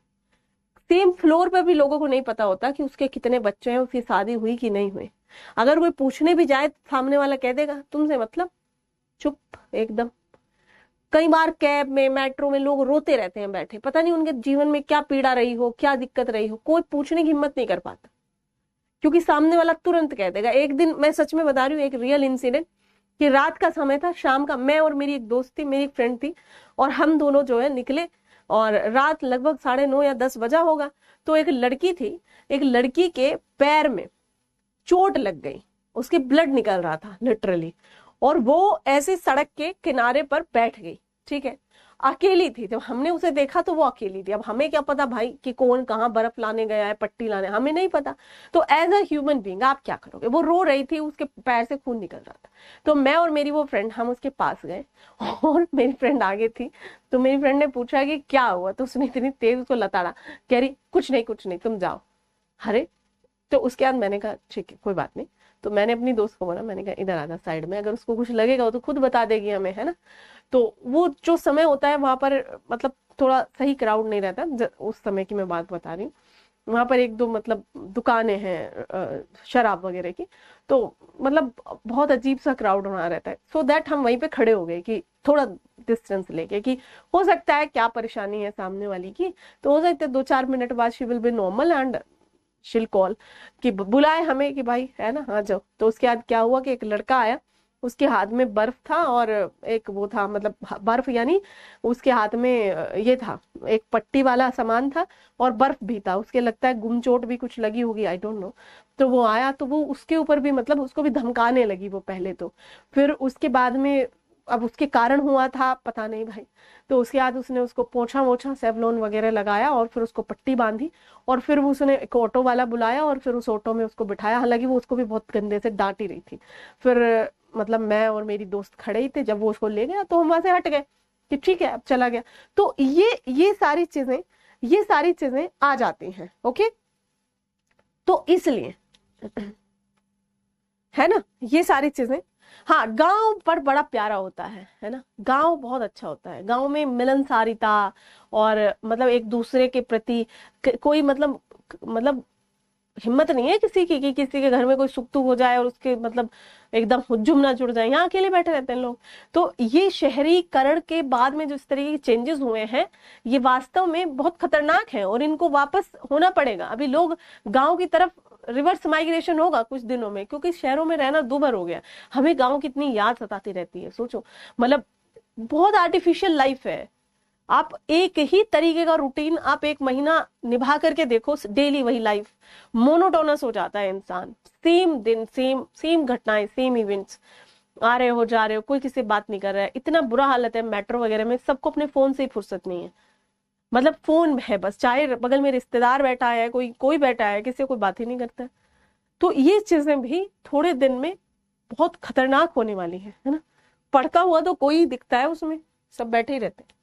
Speaker 1: सेम फ्लोर पे भी लोगों को नहीं पता होता कि उसके कितने बच्चे हैं, उसकी शादी हुई कि नहीं हुई। अगर कोई पूछने भी जाए, सामने वाला कह देगा तुमसे मतलब, चुप एकदम। कई बार कैब में, मेट्रो में लोग रोते रहते हैं बैठे, पता नहीं उनके जीवन में क्या पीड़ा रही हो, क्या दिक्कत रही हो, कोई पूछने की हिम्मत नहीं कर पाता, क्योंकि सामने वाला तुरंत कह देगा। एक दिन मैं सच में बता रही हूँ, एक रियल इंसिडेंट, कि रात का समय था, शाम का, मैं और मेरी एक दोस्त थी, मेरी एक फ्रेंड थी, और हम दोनों जो है निकले, और रात लगभग 9:30 या 10 बजा होगा। तो एक लड़की थी, एक लड़की के पैर में चोट लग गई, उसके ब्लड निकल रहा था लिटरली, और वो ऐसे सड़क के किनारे पर बैठ गई। ठीक है, अकेली थी। जब हमने उसे देखा तो वो अकेली थी। अब हमें क्या पता भाई कि कौन कहाँ बर्फ लाने गया है, पट्टी लाने, हमें नहीं पता। तो एज अ ह्यूमन बींग आप क्या करोगे? वो रो रही थी, उसके पैर से खून निकल रहा था। तो मैं और मेरी वो फ्रेंड, हम उसके पास गए, और मेरी फ्रेंड आगे थी। तो मेरी फ्रेंड ने पूछा कि क्या हुआ, तो उसने इतनी तेज उसको लताड़ा, कह रही कुछ नहीं कुछ नहीं, तुम जाओ। अरे, तो उसके बाद मैंने कहा ठीक है कोई बात नहीं। तो मैंने अपनी दोस्त को बोला, मैंने कहा इधर आ जा साइड में, अगर उसको कुछ लगेगा वो तो खुद बता देगी हमें, है ना। तो वो जो समय होता है वहां पर, मतलब थोड़ा सही क्राउड नहीं रहता, उस समय की मैं बात बता रही हूँ। वहां पर 1-2 मतलब दुकानें हैं शराब वगैरह की। तो मतलब बहुत अजीब सा क्राउड वहां रहता है। सो दैट हम वहीं पे खड़े हो गए कि थोड़ा डिस्टेंस लेके, कि हो सकता है क्या परेशानी है सामने वाली की, तो हो सकता है 2-4 मिनट बाद she will be normal and शिल कॉल, कि बुलाए हमें कि भाई है ना आ जाओ। तो उसके बाद क्या हुआ कि एक लड़का आया, उसके हाथ में बर्फ था, और एक वो था, मतलब बर्फ यानी उसके हाथ में ये था, एक पट्टी वाला सामान था, और बर्फ भी था। उसके लगता है गुमचोट भी कुछ लगी होगी, आई डोंट नो। तो वो आया, तो वो उसके ऊपर भी, मतलब उसको भी धमकाने लगी वो पहले तो। फिर उसके बाद में, अब उसके कारण हुआ था पता नहीं भाई। तो उसके बाद उसने उसको पोंछा वोछा, सेवलॉन वगैरह लगाया, और फिर उसको पट्टी बांधी, और फिर वो उसने एक ऑटो वाला बुलाया, और फिर उस ऑटो में उसको बिठाया। हालांकि वो उसको भी बहुत गंदे से डांट ही रही थी। फिर मतलब मैं और मेरी दोस्त खड़े ही थे, जब वो उसको ले गया तो हम वहां से हट गए कि ठीक है अब चला गया। तो ये सारी चीजें आ जाती हैं। ओके, तो इसलिए है ना, ये सारी चीजें। हाँ, गांव पर बड़ा प्यारा होता है ना, गांव बहुत अच्छा होता है। गांव में मिलनसारिता, और मतलब एक दूसरे के प्रति कोई मतलब हिम्मत नहीं है किसी की कि किसी के घर में कोई सुख दुख हो जाए और उसके मतलब एकदम हुज्जुम ना जुड़ जाए। यहाँ अकेले बैठे रहते हैं लोग। तो ये शहरीकरण के बाद में जो इस तरीके के चेंजेस हुए हैं, ये वास्तव में बहुत खतरनाक है, और इनको वापस होना पड़ेगा। अभी लोग गांव की तरफ रिवर्स माइग्रेशन होगा कुछ दिनों में, क्योंकि शहरों में रहना दूभर हो गया। हमें गांव की इतनी याद सताती रहती है, सोचो। मतलब बहुत आर्टिफिशियल लाइफ है। आप एक ही तरीके का रूटीन आप 1 महीना निभा करके देखो, डेली वही लाइफ, मोनोटोनस हो जाता है इंसान। सेम दिन, सेम सेम घटनाएं, सेम इवेंट्स, आ रहे हो जा रहे हो, कोई किसी से बात नहीं कर रहा है। इतना बुरा हालत है मेट्रो वगैरह में, सबको अपने फोन से ही फुर्सत नहीं है। मतलब फोन है बस, चाहे बगल में रिश्तेदार बैठा है, कोई कोई बैठा है, किसी से कोई बात ही नहीं करता है। तो ये चीजें भी थोड़े दिन में बहुत खतरनाक होने वाली है ना। पढ़ता हुआ तो कोई दिखता है उसमें, सब बैठे ही रहते हैं।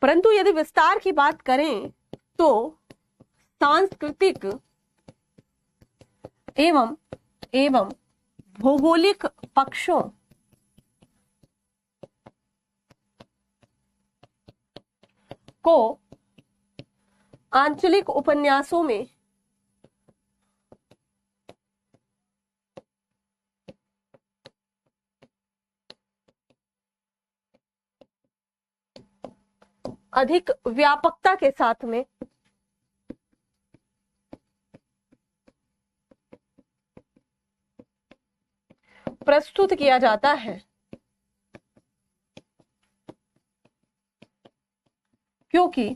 Speaker 1: परंतु यदि विस्तार की बात करें तो सांस्कृतिक एवं एवं भौगोलिक पक्षों को आंचलिक उपन्यासों में अधिक व्यापकता के साथ में प्रस्तुत किया जाता है, क्योंकि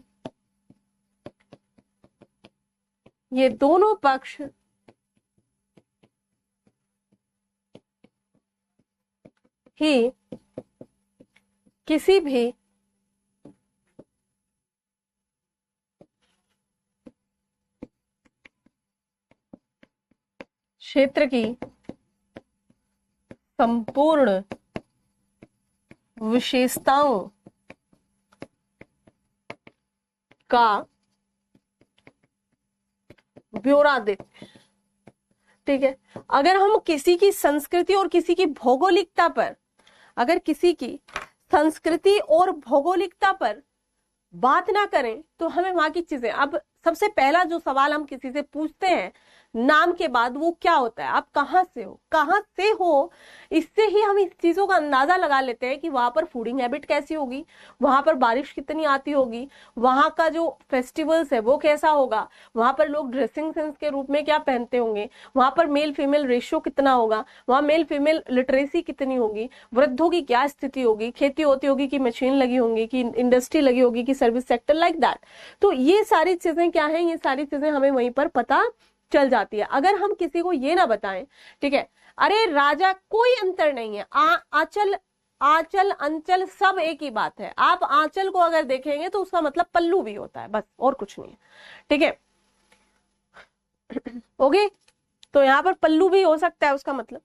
Speaker 1: ये दोनों पक्ष ही किसी भी क्षेत्र की संपूर्ण विशेषताओं का ब्यौरा देते हैं। ठीक है, अगर हम किसी की संस्कृति और किसी की भौगोलिकता पर, अगर किसी की संस्कृति और भौगोलिकता पर बात ना करें तो हमें वहां की चीजें, अब सबसे पहला जो सवाल हम किसी से पूछते हैं नाम के बाद वो क्या होता है, आप कहाँ से हो, कहाँ से हो, इससे ही हम इस चीजों का अंदाजा लगा लेते हैं कि वहां पर फूडिंग हैबिट कैसी होगी, वहां पर बारिश कितनी आती होगी, वहां का जो फेस्टिवल्स है वो कैसा होगा, वहां पर लोग ड्रेसिंग सेंस के रूप में क्या पहनते होंगे, वहां पर मेल फीमेल रेशियो कितना होगा, वहां मेल फीमेल लिटरेसी कितनी होगी, वृद्धों की क्या स्थिति होगी, खेती होती होगी कि मशीन लगी होंगी, कि इंडस्ट्री लगी होगी, कि सर्विस सेक्टर, लाइक दैट। तो ये सारी चीजें क्या है, ये सारी चीजें हमें वहीं पर पता चल जाती है। अगर हम किसी को ये ना बताएं, ठीक है, अरे राजा, कोई अंतर नहीं है, आंचल आंचल अंचल सब एक ही बात है। आप आंचल को अगर देखेंगे तो उसका मतलब पल्लू भी होता है, बस, और कुछ नहीं है। ठीक है, ओके, तो यहाँ पर पल्लू भी हो सकता है उसका मतलब।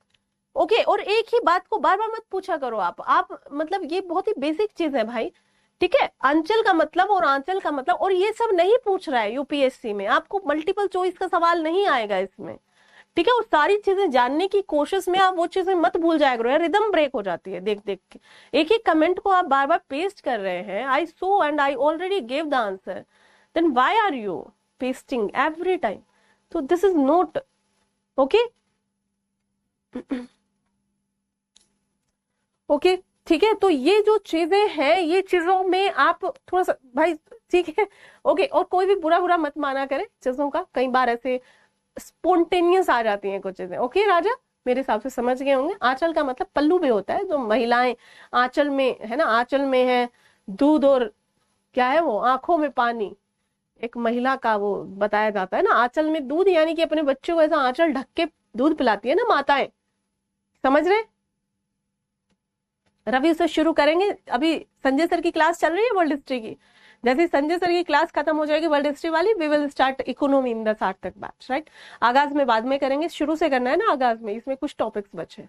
Speaker 1: ओके, और एक ही बात को बार बार मत पूछा करो आप मतलब ये बहुत ही बेसिक चीज है भाई। ठीक है, अंचल का मतलब और आंचल का मतलब, और ये सब नहीं पूछ रहा है यूपीएससी में, आपको मल्टीपल चॉइस का सवाल नहीं आएगा इसमें। ठीक है, और सारी चीजें जानने की कोशिश में आप वो चीजें मत भूल जाया करो यार, रिदम ब्रेक हो जाती है देख देख के। एक ही कमेंट को आप बार बार पेस्ट कर रहे हैं, I saw and I already give the answer, then why are you pasting every time? तो this is not okay. Okay, ठीक है, तो ये जो चीजें हैं, ये चीजों में आप थोड़ा सा भाई, ठीक है, ओके, और कोई भी बुरा बुरा मत माना करे चीजों का, कई बार ऐसे स्पोंटेनियस आ जाती हैं कुछ चीजें। ओके राजा, मेरे हिसाब से समझ गए होंगे। आंचल का मतलब पल्लू भी होता है, जो महिलाएं आंचल में है ना, आंचल में है दूध, और क्या है वो, आंखों में पानी, एक महिला का वो बताया जाता है ना, आंचल में दूध, यानी कि अपने बच्चों को ऐसा आंचल ढक के दूध पिलाती है ना माताएं, समझ रहे? रवि से शुरू करेंगे, अभी संजय सर की क्लास चल रही है वर्ल्ड हिस्ट्री की, जैसे संजय सर की क्लास खत्म हो जाएगी वर्ल्ड हिस्ट्री वाली, we will start economy in the Sarthak batch, right. Aagaz में बाद में करेंगे, शुरू से करना है ना आगाज में, इसमें कुछ टॉपिक्स बचे।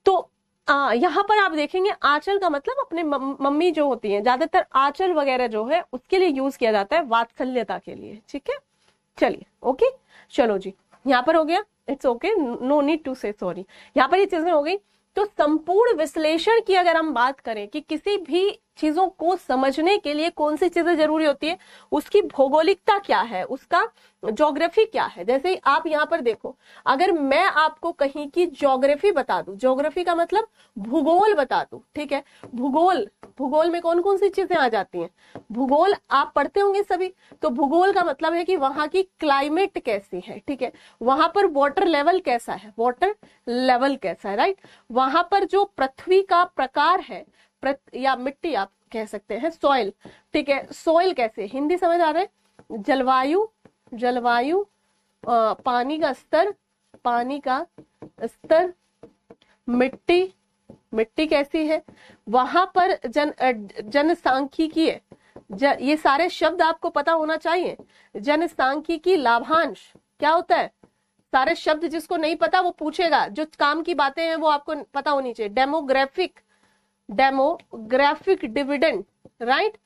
Speaker 1: तो यहाँ पर आप देखेंगे आंचल का मतलब अपने मम्मी जो होती हैं, ज्यादातर आंचल वगैरह जो है उसके लिए यूज किया जाता है, वात्सल्यता के लिए। ठीक है, चलिए, ओके, चलो जी, यहाँ पर हो गया, it's okay, no need to say sorry, यहाँ पर ये चीजें हो गई। तो संपूर्ण विश्लेषण की अगर हम बात करें कि किसी भी चीजों को समझने के लिए कौन सी चीजें जरूरी होती है, उसकी भौगोलिकता क्या है, उसका ज्योग्राफी क्या है। जैसे आप यहाँ पर देखो, अगर मैं आपको कहीं की ज्योग्राफी बता दूं, ज्योग्राफी का मतलब भूगोल बता दूं, ठीक है, भूगोल, भूगोल में कौन कौन सी चीजें आ जाती हैं, भूगोल आप पढ़ते होंगे सभी, तो भूगोल का मतलब है कि वहां की क्लाइमेट कैसी है, ठीक है, वहां पर वाटर लेवल कैसा है, वाटर लेवल कैसा है, राइट, वहां पर जो पृथ्वी का प्रकार है, या मिट्टी आप कह सकते हैं, सॉइल, ठीक है, सॉइल कैसे, हिंदी समझ आ रहा है, जलवायु, जलवायु, पानी का स्तर, पानी का स्तर, मिट्टी, मिट्टी कैसी है, वहां पर जनसांख्यिकी, ये सारे शब्द आपको पता होना चाहिए। जनसांख्यिकी, लाभांश क्या होता है, सारे शब्द जिसको नहीं पता वो पूछेगा, जो काम की बातें हैं वो आपको पता होनी चाहिए। डेमोग्राफिक, डेमोग्राफिक डिविडेंड, राइट,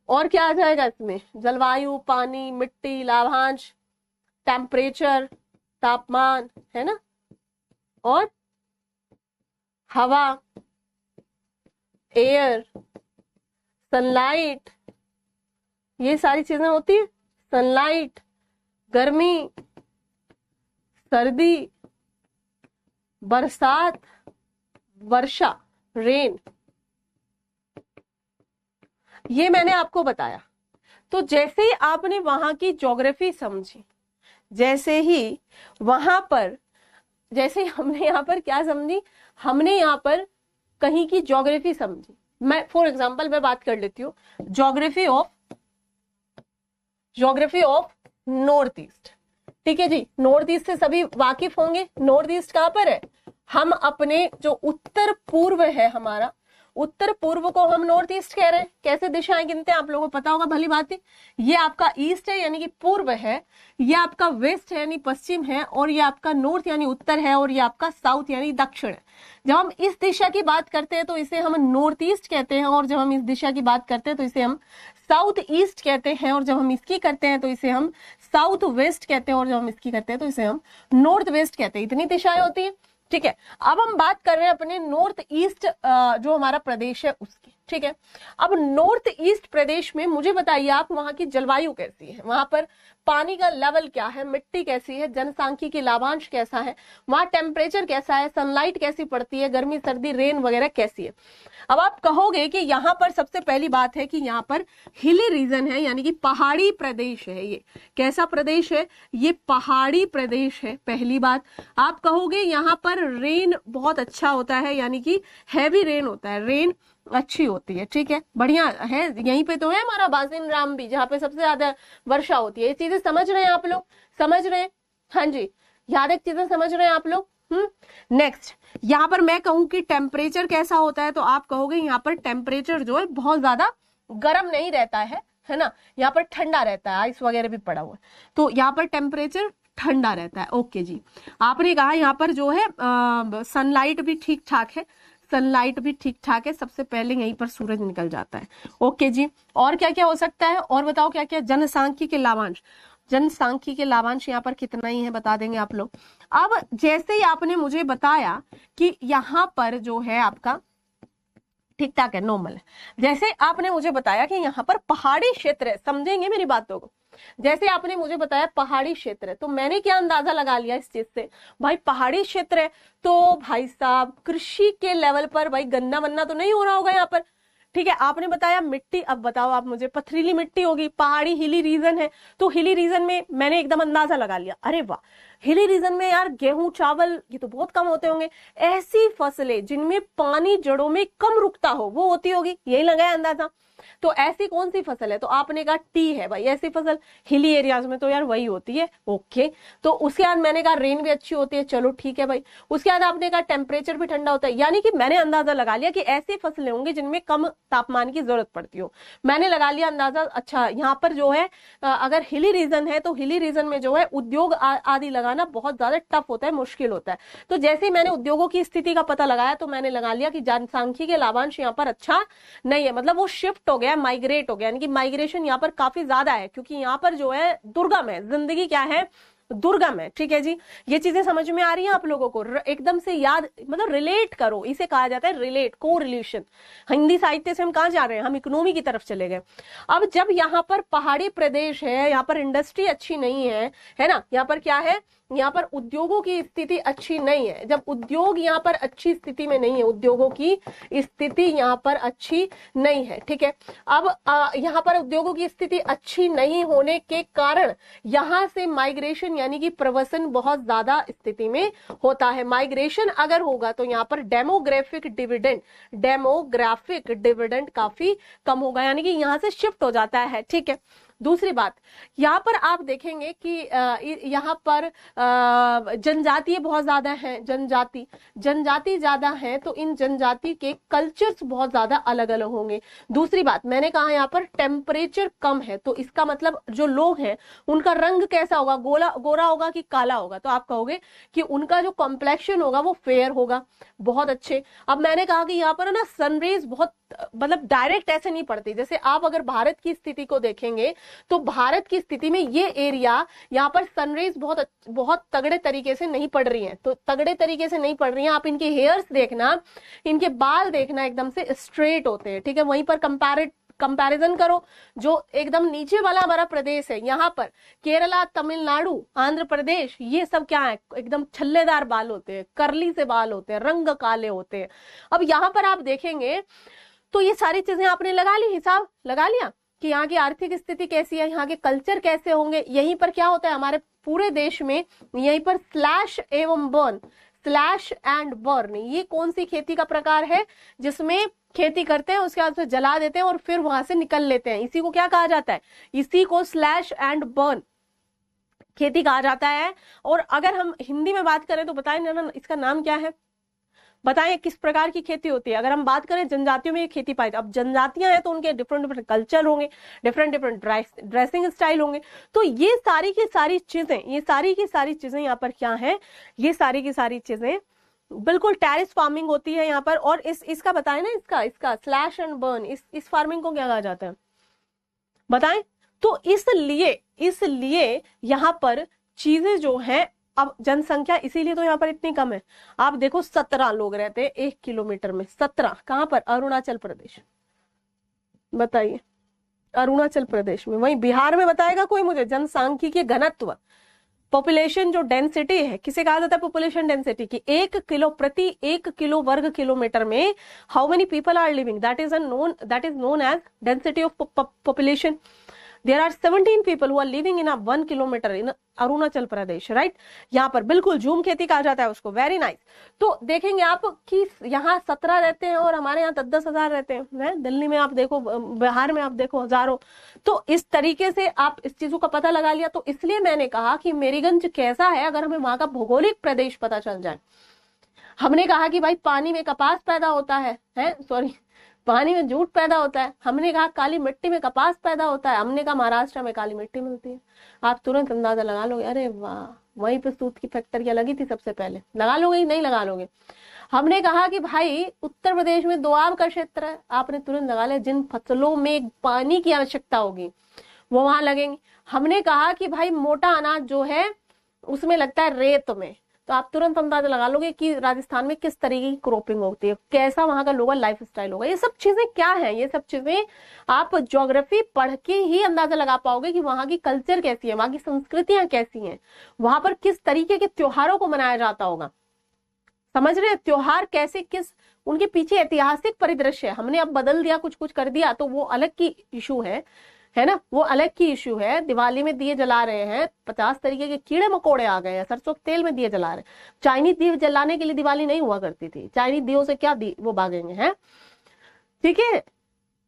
Speaker 1: और क्या आ जाएगा इसमें, जलवायु, पानी, मिट्टी, लाभांश, टेम्परेचर, तापमान, है ना, और हवा, एयर, सनलाइट, ये सारी चीजें होती है, सनलाइट, गर्मी, सर्दी, बरसात, वर्षा, रेन, ये मैंने आपको बताया। तो जैसे ही आपने वहां की ज्योग्राफी समझी, जैसे ही वहां पर, जैसे हमने यहाँ पर क्या समझी, हमने यहाँ पर कहीं की ज्योग्राफी समझी। मैं फॉर एग्जांपल मैं बात कर लेती हूँ ज्योग्राफी ऑफ नॉर्थ ईस्ट। ठीक है जी, नॉर्थ ईस्ट से सभी वाकिफ होंगे। नॉर्थ ईस्ट कहां पर है, हम अपने जो उत्तर पूर्व है, हमारा उत्तर पूर्व को हम नॉर्थ ईस्ट कह रहे हैं। कैसे दिशाएं गिनते हैं आप लोगों को पता होगा भली बात है। ये आपका ईस्ट है यानी कि पूर्व है, ये आपका वेस्ट है यानी पश्चिम है, और ये आपका नॉर्थ यानी उत्तर है, और ये आपका साउथ यानी दक्षिण है। जब हम इस दिशा की बात करते हैं तो इसे हम नॉर्थ ईस्ट कहते हैं, और जब हम इस दिशा की बात करते हैं तो इसे हम साउथ ईस्ट कहते हैं, और जब हम इसकी करते हैं तो इसे हम साउथ वेस्ट कहते हैं, और जब हम इसकी करते हैं तो इसे हम नॉर्थ वेस्ट कहते हैं। इतनी दिशाएं होती है। ठीक है, अब हम बात कर रहे हैं अपने नॉर्थ ईस्ट जो हमारा प्रदेश है उसकी। ठीक है, अब नॉर्थ ईस्ट प्रदेश में मुझे बताइए आप वहां की जलवायु कैसी है, वहां पर पानी का लेवल क्या है, मिट्टी कैसी है, जनसांख्यिकी लाभांश कैसा है, वहां टेम्परेचर कैसा है, सनलाइट कैसी पड़ती है, गर्मी सर्दी रेन वगैरह कैसी है। अब आप कहोगे कि यहाँ पर सबसे पहली बात है कि यहाँ पर हिली रीजन है, यानी कि पहाड़ी प्रदेश है। ये कैसा प्रदेश है, ये पहाड़ी प्रदेश है। पहली बात आप कहोगे यहाँ पर रेन बहुत अच्छा होता है, यानी कि हैवी रेन होता है, रेन अच्छी होती है। ठीक है, बढ़िया है। यहीं पे तो है हमारा बासिन राम भी, जहाँ पे सबसे ज्यादा वर्षा होती है। ये चीजें समझ रहे हैं आप लोग, समझ रहे हैं? हाँ जी, याद एक चीजें समझ रहे हैं आप लोग। नेक्स्ट, यहाँ पर मैं कहूँ कि टेम्परेचर कैसा होता है, तो आप कहोगे यहाँ पर टेम्परेचर जो है बहुत ज्यादा गर्म नहीं रहता है ना, यहाँ पर ठंडा रहता है, आइस वगैरह भी पड़ा हुआ है, तो यहाँ पर टेम्परेचर ठंडा रहता है। ओके जी, आपने कहा यहाँ पर जो है सनलाइट भी ठीक ठाक है, सनलाइट भी ठीक ठाक है, सबसे पहले यहीं पर सूरज निकल जाता है। ओके जी, और क्या क्या हो सकता है, और बताओ क्या क्या। जनसांख्यिकी लाभांश, जनसांख्यिकी के लाभांश यहाँ पर कितना ही है बता देंगे आप लोग। अब जैसे ही आपने मुझे बताया कि यहाँ पर जो है आपका ठीक ठाक है, नॉर्मल है, जैसे आपने मुझे बताया कि यहाँ पर पहाड़ी क्षेत्र है, समझेंगे मेरी बातों को। जैसे आपने मुझे बताया पहाड़ी क्षेत्र है, तो मैंने क्या अंदाजा लगा लिया इस चीज से, भाई पहाड़ी क्षेत्र है तो भाई साहब कृषि के लेवल पर भाई गन्ना वन्ना तो नहीं हो रहा होगा यहाँ पर। ठीक है, आपने बताया मिट्टी, अब बताओ आप मुझे, पथरीली मिट्टी होगी, पहाड़ी हिली रीजन है, तो हिली रीजन में मैंने एकदम अंदाजा लगा लिया, अरे वाह हिली रीजन में यार गेहूं चावल ये तो बहुत कम होते होंगे, ऐसी फसलें जिनमें पानी जड़ों में कम रुकता हो वो होती होगी, यही लगाया अंदाजा। तो ऐसी कौन सी फसल है, तो आपने कहा टी है भाई, ऐसी फसल हिली एरियाज में तो यार वही होती है। ओके, तो उसके बाद मैंने कहा रेन भी अच्छी होती है, चलो ठीक है भाई। उसके बाद आपने कहा टेम्परेचर भी ठंडा होता है, यानी कि मैंने अंदाजा लगा लिया कि ऐसी फसलें होंगी जिनमें कम तापमान की जरूरत पड़ती हो, मैंने लगा लिया अंदाजा। अच्छा, यहाँ पर जो है अगर हिली रीजन है तो हिली रीजन में जो है उद्योग आदि लगाना बहुत ज्यादा टफ होता है, मुश्किल होता है। तो जैसे ही मैंने उद्योगों की स्थिति का पता लगाया तो मैंने लगा लिया कि जनसांख्यिकी के लाभांश यहाँ पर अच्छा नहीं है, मतलब वो शिफ्ट हो गया, माइग्रेट हो गया, यानी कि माइग्रेशन यहाँ पर काफी ज्यादा है, क्योंकि यहाँ पर जो है दुर्गम है, जिंदगी क्या है, दुर्गम है। ठीक है जी, ये चीजें समझ में आ रही हैं आप लोगों को, एकदम से याद, मतलब रिलेट करो, इसे कहा जाता है रिलेट, को रिलेशन। हिंदी साहित्य से हम कहाँ जा रहे हैं, हम इकोनॉमी की तरफ चले गए। अब जब यहाँ पर पहाड़ी प्रदेश है, यहाँ पर इंडस्ट्री अच्छी नहीं है ना, यहाँ पर क्या है, यहाँ पर उद्योगों की स्थिति अच्छी नहीं है। जब उद्योग यहाँ पर अच्छी स्थिति में नहीं है, उद्योगों की स्थिति यहाँ पर अच्छी नहीं है। ठीक है, अब यहाँ पर उद्योगों की स्थिति अच्छी नहीं होने के कारण यहाँ से माइग्रेशन यानी कि प्रवसन बहुत ज्यादा स्थिति में होता है। माइग्रेशन अगर होगा तो यहाँ पर डेमोग्राफिक डिविडेंड काफी कम होगा, यानी कि यहाँ से शिफ्ट हो जाता है। ठीक है, दूसरी बात, यहाँ पर आप देखेंगे कि यहाँ पर जनजाति बहुत ज्यादा हैं, जनजाति ज्यादा है, तो इन जनजाति के कल्चर्स बहुत ज्यादा अलग अलग होंगे। दूसरी बात, मैंने कहा यहाँ पर टेम्परेचर कम है, तो इसका मतलब जो लोग हैं उनका रंग कैसा होगा, गोरा होगा कि काला होगा, तो आप कहोगे कि उनका जो कॉम्प्लेक्शन होगा वो फेयर होगा। बहुत अच्छे। अब मैंने कहा कि यहाँ पर ना सनरेज बहुत मतलब डायरेक्ट ऐसे नहीं पड़ती, जैसे आप अगर भारत की स्थिति को देखेंगे तो भारत की स्थिति में ये एरिया यहाँ पर सनरेज बहुत तगड़े तरीके से नहीं पड़ रही हैं, तो तगड़े तरीके से नहीं पड़ रही हैं। आप इनके हेयर्स देखना, इनके बाल देखना, एकदम से स्ट्रेट होते हैं। ठीक है, वहीं पर कंपैरिजन करो, जो एकदम नीचे वाला हमारा प्रदेश है, यहाँ पर केरला, तमिलनाडु, आंध्र प्रदेश, ये सब क्या है, एकदम छल्लेदार बाल होते हैं, करली से बाल होते हैं, रंग काले होते हैं। अब यहाँ पर आप देखेंगे तो ये सारी चीजें आपने लगा ली, हिसाब लगा लिया कि यहाँ की आर्थिक स्थिति कैसी है, यहाँ के कल्चर कैसे होंगे। यहीं पर क्या होता है हमारे पूरे देश में, यहीं पर स्लैश एवं बर्न, स्लैश एंड बर्न, ये कौन सी खेती का प्रकार है जिसमें खेती करते हैं, उसके बाद फिर जला देते हैं और फिर वहां से निकल लेते हैं। इसी को क्या कहा जाता है? इसी को स्लैश एंड बर्न खेती कहा जाता है। और अगर हम हिंदी में बात करें तो बताएं ना, इसका नाम क्या है? बताएं किस प्रकार की खेती होती है। अगर हम बात करें जनजातियों में ये खेती पाई, अब जनजातियां हैं तो उनके डिफरेंट डिफरेंट कल्चर होंगे, डिफरेंट डिफरेंट ड्रेसिंग स्टाइल होंगे। तो ये सारी की सारी चीजें, ये सारी की सारी चीजें यहाँ पर क्या है, ये सारी की सारी चीजें बिल्कुल टेरिस फार्मिंग होती है यहाँ पर। और इसका बताएं ना, इसका स्लैश एंड बर्न, इस फार्मिंग को क्या कहा जाता है बताएं। तो इसलिए यहाँ पर चीजें जो है, अब जनसंख्या इसीलिए तो यहाँ पर इतनी कम है। आप देखो 17 लोग रहते हैं 1 किलोमीटर में, 17। कहां पर? अरुणाचल प्रदेश। बताइए, अरुणाचल प्रदेश में। वहीं बिहार में बताएगा कोई मुझे जनसांख्यिकीय घनत्व, पॉपुलेशन जो डेंसिटी है, किसे कहा जाता है पॉपुलेशन डेंसिटी की? 1 किलो प्रति 1 किलो वर्ग किलोमीटर में how many people are living, that is known as density of population. There are 17 people who are living in a 1 kilometer in Arunachal Pradesh, right. यहाँ पर बिल्कुल झूम खेती कहा जाता है उसको, वेरी नाइस। तो देखेंगे आप कि यहाँ 17 रहते हैं और हमारे यहाँ 10-10 हजार रहते हैं। दिल्ली में आप देखो, बिहार में आप देखो हजारों। तो इस तरीके से आप इस चीजों का पता लगा लिया। तो इसलिए मैंने कहा कि मेरीगंज कैसा है, अगर हमें वहां का भौगोलिक प्रदेश पता चल जाए। हमने कहा कि भाई पानी में कपास पैदा होता है, सॉरी, पानी में जूट पैदा होता है। हमने कहा काली मिट्टी में कपास पैदा होता है। हमने कहा महाराष्ट्र में काली मिट्टी मिलती है। आप तुरंत अंदाजा लगा लोगे, अरे वाह, वहीं पे सूत की फैक्ट्रियां लगी थी सबसे पहले। लगा लोगे नहीं लगा लोगे? हमने कहा कि भाई उत्तर प्रदेश में दोआब का क्षेत्र है, आपने तुरंत लगा लिया, जिन फसलों में पानी की आवश्यकता होगी वो वहां लगेंगे। हमने कहा कि भाई मोटा अनाज जो है उसमें लगता है रेत में, तो आप तुरंत अंदाजा लगा लोगे कि राजस्थान में किस तरीके की क्रॉपिंग होती है, कैसा वहां का लोकल लाइफ स्टाइल होगा। ये सब चीजें क्या है? ये सब चीजें आप ज्योग्राफी पढ़ के ही अंदाजा लगा पाओगे कि वहां की कल्चर कैसी है, वहां की संस्कृतियां कैसी हैं, वहां पर किस तरीके के त्योहारों को मनाया जाता होगा। समझ रहे हैं? त्योहार कैसे, किस उनके पीछे ऐतिहासिक परिदृश्य है। हमने अब बदल दिया, कुछ कुछ कर दिया, तो वो अलग की इशू है ना, वो अलग की इशू है। दिवाली में दिए जला रहे हैं, 50 तरीके के कीड़े मकोड़े आ गए हैं, सरसों के तेल में दिए जला रहे हैं। चाइनीज दिए जलाने के लिए दिवाली नहीं हुआ करती थी, चाइनीज दियों से क्या वो भागेंगे हैं। ठीक है,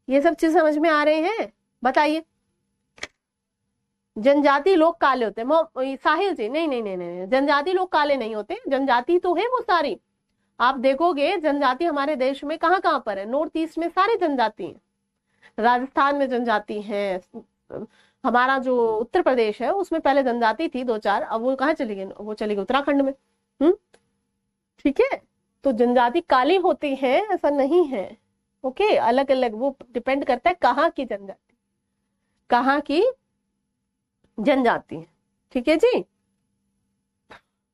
Speaker 1: ये सब चीज समझ में आ रहे हैं? बताइए। जनजाति लोग काले होते हैं, साहिल जी, नहीं नहीं नहीं नहीं, जनजाति लोग काले नहीं होते। जनजाति तो है वो सारी, आप देखोगे जनजाति हमारे देश में कहाँ कहाँ पर है। नॉर्थ ईस्ट में सारी जनजाति है, राजस्थान में जनजाति है, हमारा जो उत्तर प्रदेश है उसमें पहले जनजाति थी 2-4, अब वो कहाँ चली गई? वो चली गई उत्तराखंड में। ठीक है, तो जनजाति काली होती है ऐसा नहीं है। ओके, अलग अलग, वो डिपेंड करता है कहाँ की जनजाति, कहाँ की जनजाति है। ठीक है जी।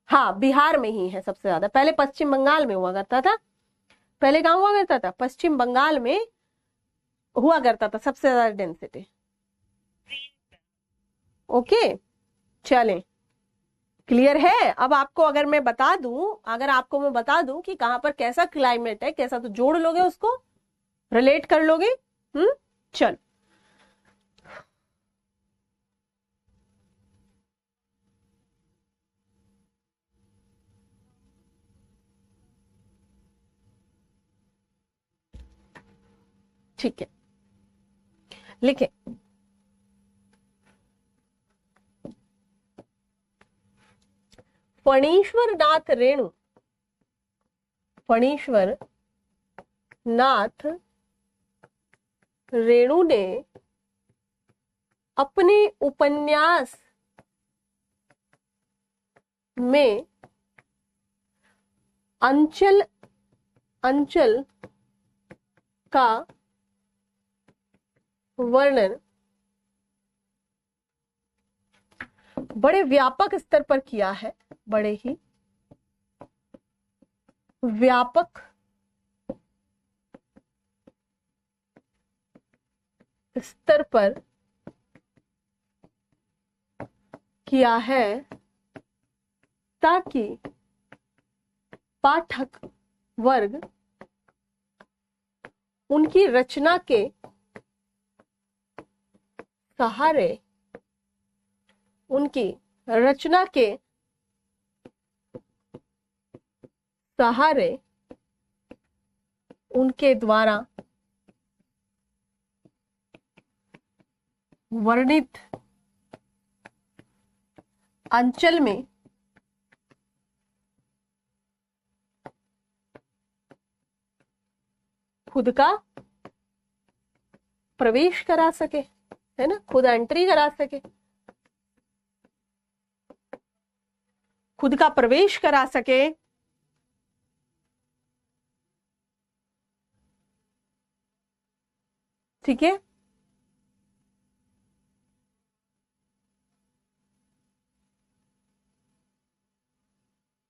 Speaker 1: हाँ, बिहार में ही है सबसे ज्यादा। पहले पश्चिम बंगाल में हुआ करता था, पहले कहाँ हुआ करता था? पश्चिम बंगाल में हुआ करता था सबसे ज्यादा डेंसिटी। ओके, चलें, क्लियर है? अब आपको अगर मैं बता दूं, अगर आपको मैं बता दूं कि कहां पर कैसा क्लाइमेट है, कैसा, तो जोड़ लोगे उसको, रिलेट कर लोगे। चल, ठीक है, लिखे। फणीश्वर नाथ रेणु, फणीश्वर नाथ रेणु ने अपने उपन्यास में अंचल का वर्णन बड़े व्यापक स्तर पर किया है, बड़े ही व्यापक स्तर पर किया है, ताकि पाठक वर्ग उनकी रचना के सहारे, उनकी रचना के सहारे, उनके द्वारा वर्णित अंचल में खुद का प्रवेश करा सके, है ना, खुद एंट्री करा सके, खुद का प्रवेश करा सके। ठीक है,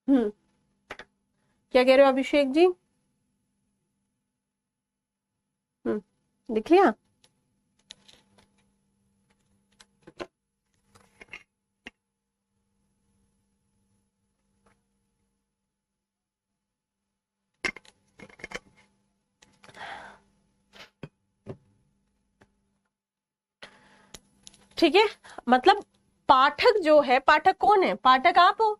Speaker 1: क्या कह रहे हो अभिषेक जी? लिख लिया? ठीक है, मतलब पाठक जो है, पाठक कौन है? पाठक आप हो।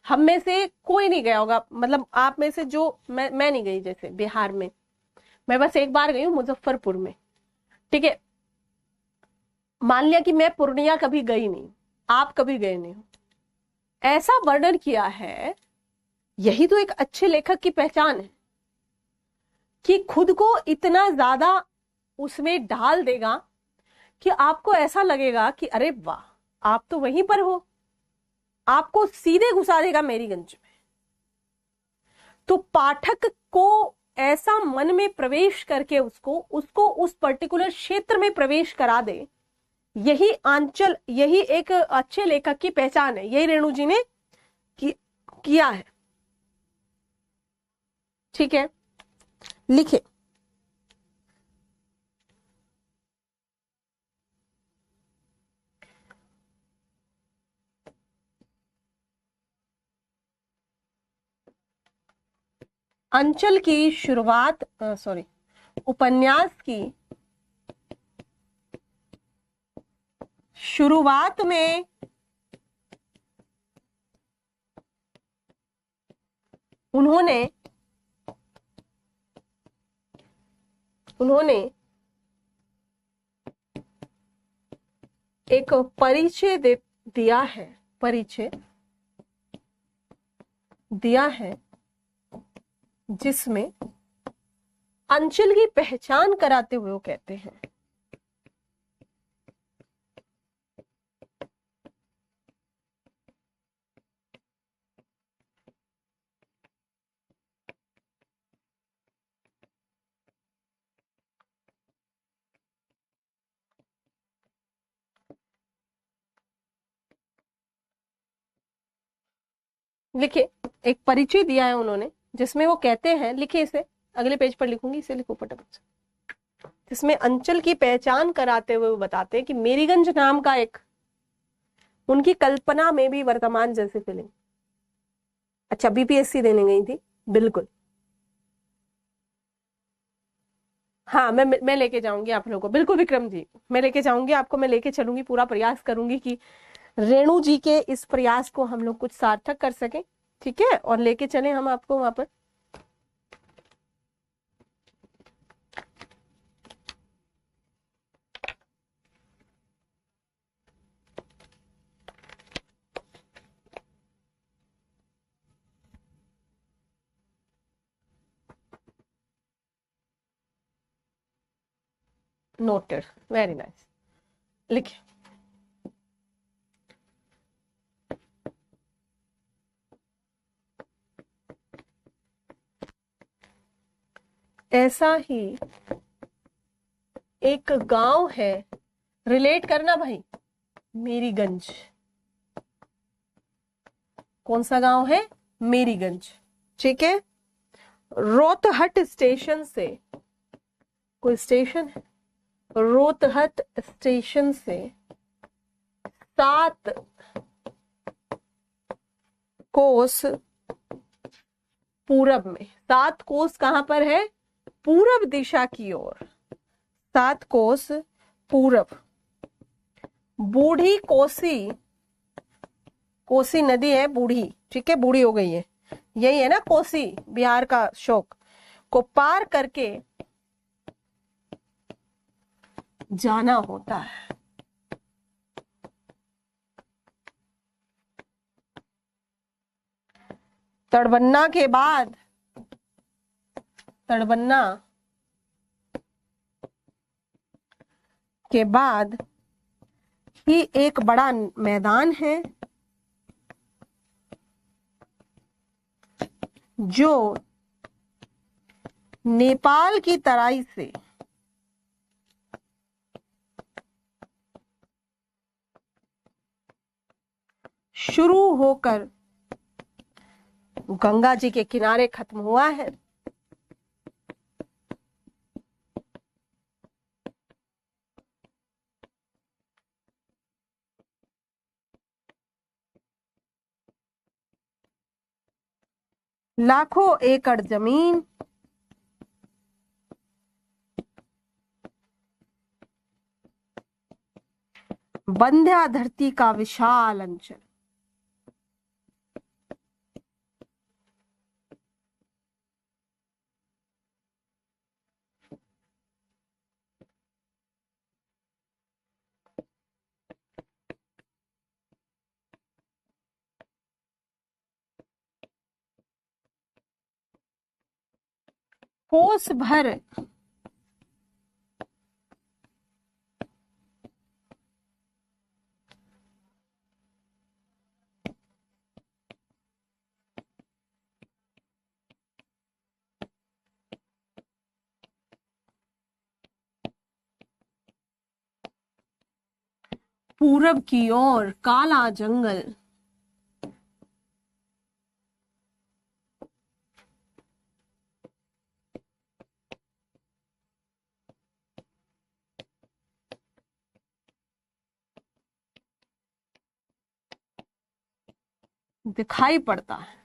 Speaker 1: हम में से कोई नहीं गया होगा, मतलब आप में से जो, मैं नहीं गई जैसे बिहार में, मैं बस एक बार गई हूँ मुजफ्फरपुर में। ठीक है, मान लिया कि मैं पूर्णिया कभी गई नहीं, आप कभी गए नहीं हो, ऐसा वर्णन किया है। यही तो एक अच्छे लेखक की पहचान है कि खुद को इतना ज्यादा उसमें डाल देगा कि आपको ऐसा लगेगा कि अरे वाह, आप तो वहीं पर हो, आपको सीधे घुसा देगा मेरीगंज में। तो पाठक को ऐसा मन में प्रवेश करके उसको उस पर्टिकुलर क्षेत्र में प्रवेश करा दे, यही आंचल, यही एक अच्छे लेखक की पहचान है। यही रेणु जी ने किया है। ठीक है, लिखे। अंचल की शुरुआत, सॉरी, उपन्यास की शुरुआत में उन्होंने एक परिचय दिया है, परिचय दिया है जिसमें अंचल की पहचान कराते हुए वो कहते हैं, लिखे, एक परिचय दिया है उन्होंने जिसमें वो कहते हैं, लिखे इसे, अगले पेज पर लिखूंगी, इसे लिखो फटाफट से। जिसमें अंचल की पहचान कराते हुए वो बताते हैं कि मेरीगंज नाम का एक, उनकी कल्पना में भी वर्तमान जैसे फीलिंग। अच्छा, बीपीएससी देने गई थी, बिल्कुल। हाँ, मैं लेके जाऊंगी आप लोगों को, बिल्कुल विक्रम जी, मैं लेके जाऊंगी आपको, मैं लेके चलूंगी, पूरा प्रयास करूंगी कि रेणु जी के इस प्रयास को हम लोग कुछ सार्थक कर सकें। ठीक है, और लेके चले हम आपको वहां पर। Noted, very nice. लिखिए, ऐसा ही एक गांव है, रिलेट करना भाई, मेरीगंज। कौन सा गांव है? मेरीगंज। ठीक है, रोतहट स्टेशन से, कोई स्टेशन है, रोतहट स्टेशन से 7 कोस पूरब में। 7 कोस कहां पर है? पूरब दिशा की ओर, 7 कोस पूरब, बूढ़ी कोसी, कोसी नदी है बूढ़ी, ठीक है, बूढ़ी हो गई है, यही है ना कोसी, बिहार का शोक, को पार करके जाना होता है। तड़बन्ना के बाद, तड़बन्ना के बाद ही एक बड़ा मैदान है जो नेपाल की तराई से शुरू होकर गंगा जी के किनारे खत्म हुआ है। लाखों एकड़ जमीन, बंध्या धरती का विशाल अंचल, कोस भर पूरब की ओर काला जंगल, दिखाई पड़ता है।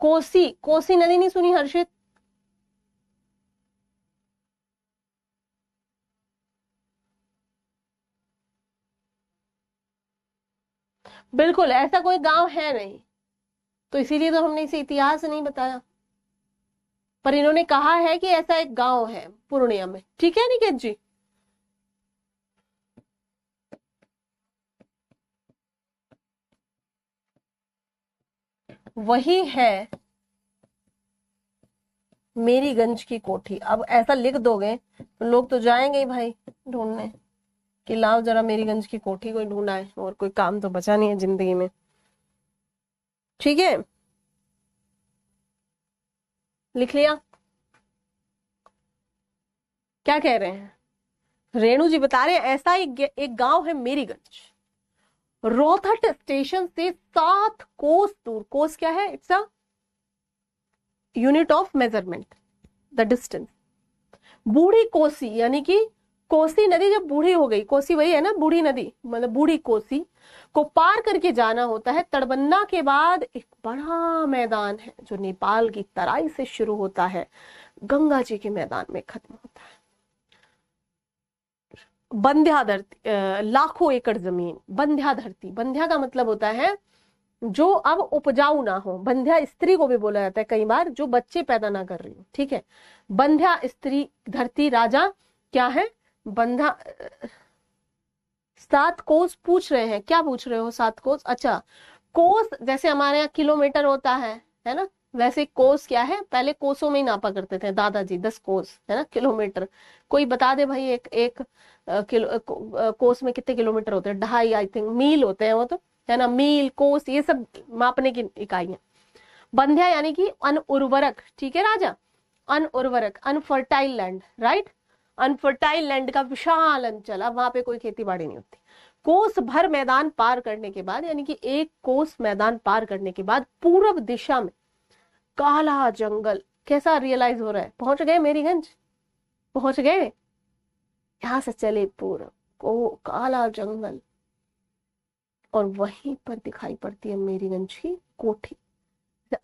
Speaker 1: कोसी, कोसी नदी नहीं सुनी हर्षित? बिल्कुल ऐसा कोई गांव है नहीं, तो इसीलिए तो हमने इसे इतिहास नहीं बताया, पर इन्होंने कहा है कि ऐसा एक गांव है पूर्णिया में, ठीक है निकेत जी? वही है मेरीगंज की कोठी। अब ऐसा लिख दोगे तो लोग तो जाएंगे ही भाई ढूंढने कि लाओ जरा मेरीगंज की कोठी कोई ढूंढा है, और कोई काम तो बचा नहीं है जिंदगी में, ठीक है? लिख लिया? क्या कह रहे हैं? रेणु जी बता रहे हैं ऐसा एक गांव है मेरीगंज, रोहतट स्टेशन से 7 कोस दूर। कोस क्या है? It's a unit of measurement, the distance. बूढ़ी कोसी यानी कि कोसी नदी जब बूढ़ी हो गई, कोसी वही है ना बूढ़ी नदी, मतलब बूढ़ी कोसी को पार करके जाना होता है। तड़बन्ना के बाद एक बड़ा मैदान है जो नेपाल की तराई से शुरू होता है, गंगा जी के मैदान में खत्म होता है। बंध्या धरती, लाखों एकड़ जमीन, बंध्या धरती, बंध्या का मतलब होता है जो अब उपजाऊ ना हो। बंध्या स्त्री को भी बोला जाता है कई बार, जो बच्चे पैदा ना कर रही हो, ठीक है? बंध्या स्त्री धरती राजा क्या है? बंधा। 7 कोस पूछ रहे हैं, क्या पूछ रहे हो? 7 कोस, अच्छा कोस जैसे हमारे यहाँ किलोमीटर होता है ना, वैसे कोस क्या है? पहले कोसों में ही नापा करते थे दादाजी, 10 कोस है ना किलोमीटर। कोई बता दे भाई, एक एक कोस में कितने किलोमीटर होते हैं? 2.5 आई थिंक मील होते हैं वो तो, है ना? मील, कोस, ये सब मापने की इकाइयां। बंध्या यानी कि अनउर्वरक, ठीक है राजा? अनउर्वरक, unfertile land, right? Unfertile land का विशाल अंचल, अब वहां पे कोई खेती बाड़ी नहीं होती। कोस भर मैदान पार करने के बाद, यानी कि 1 कोस मैदान पार करने के बाद पूरब दिशा में काला जंगल। कैसा रियलाइज हो रहा है? पहुंच गए मेरीगंज? पहुंच गए? यहां से चले पूरब को काला जंगल, और वहीं पर दिखाई पड़ती है मेरीगंज की कोठी।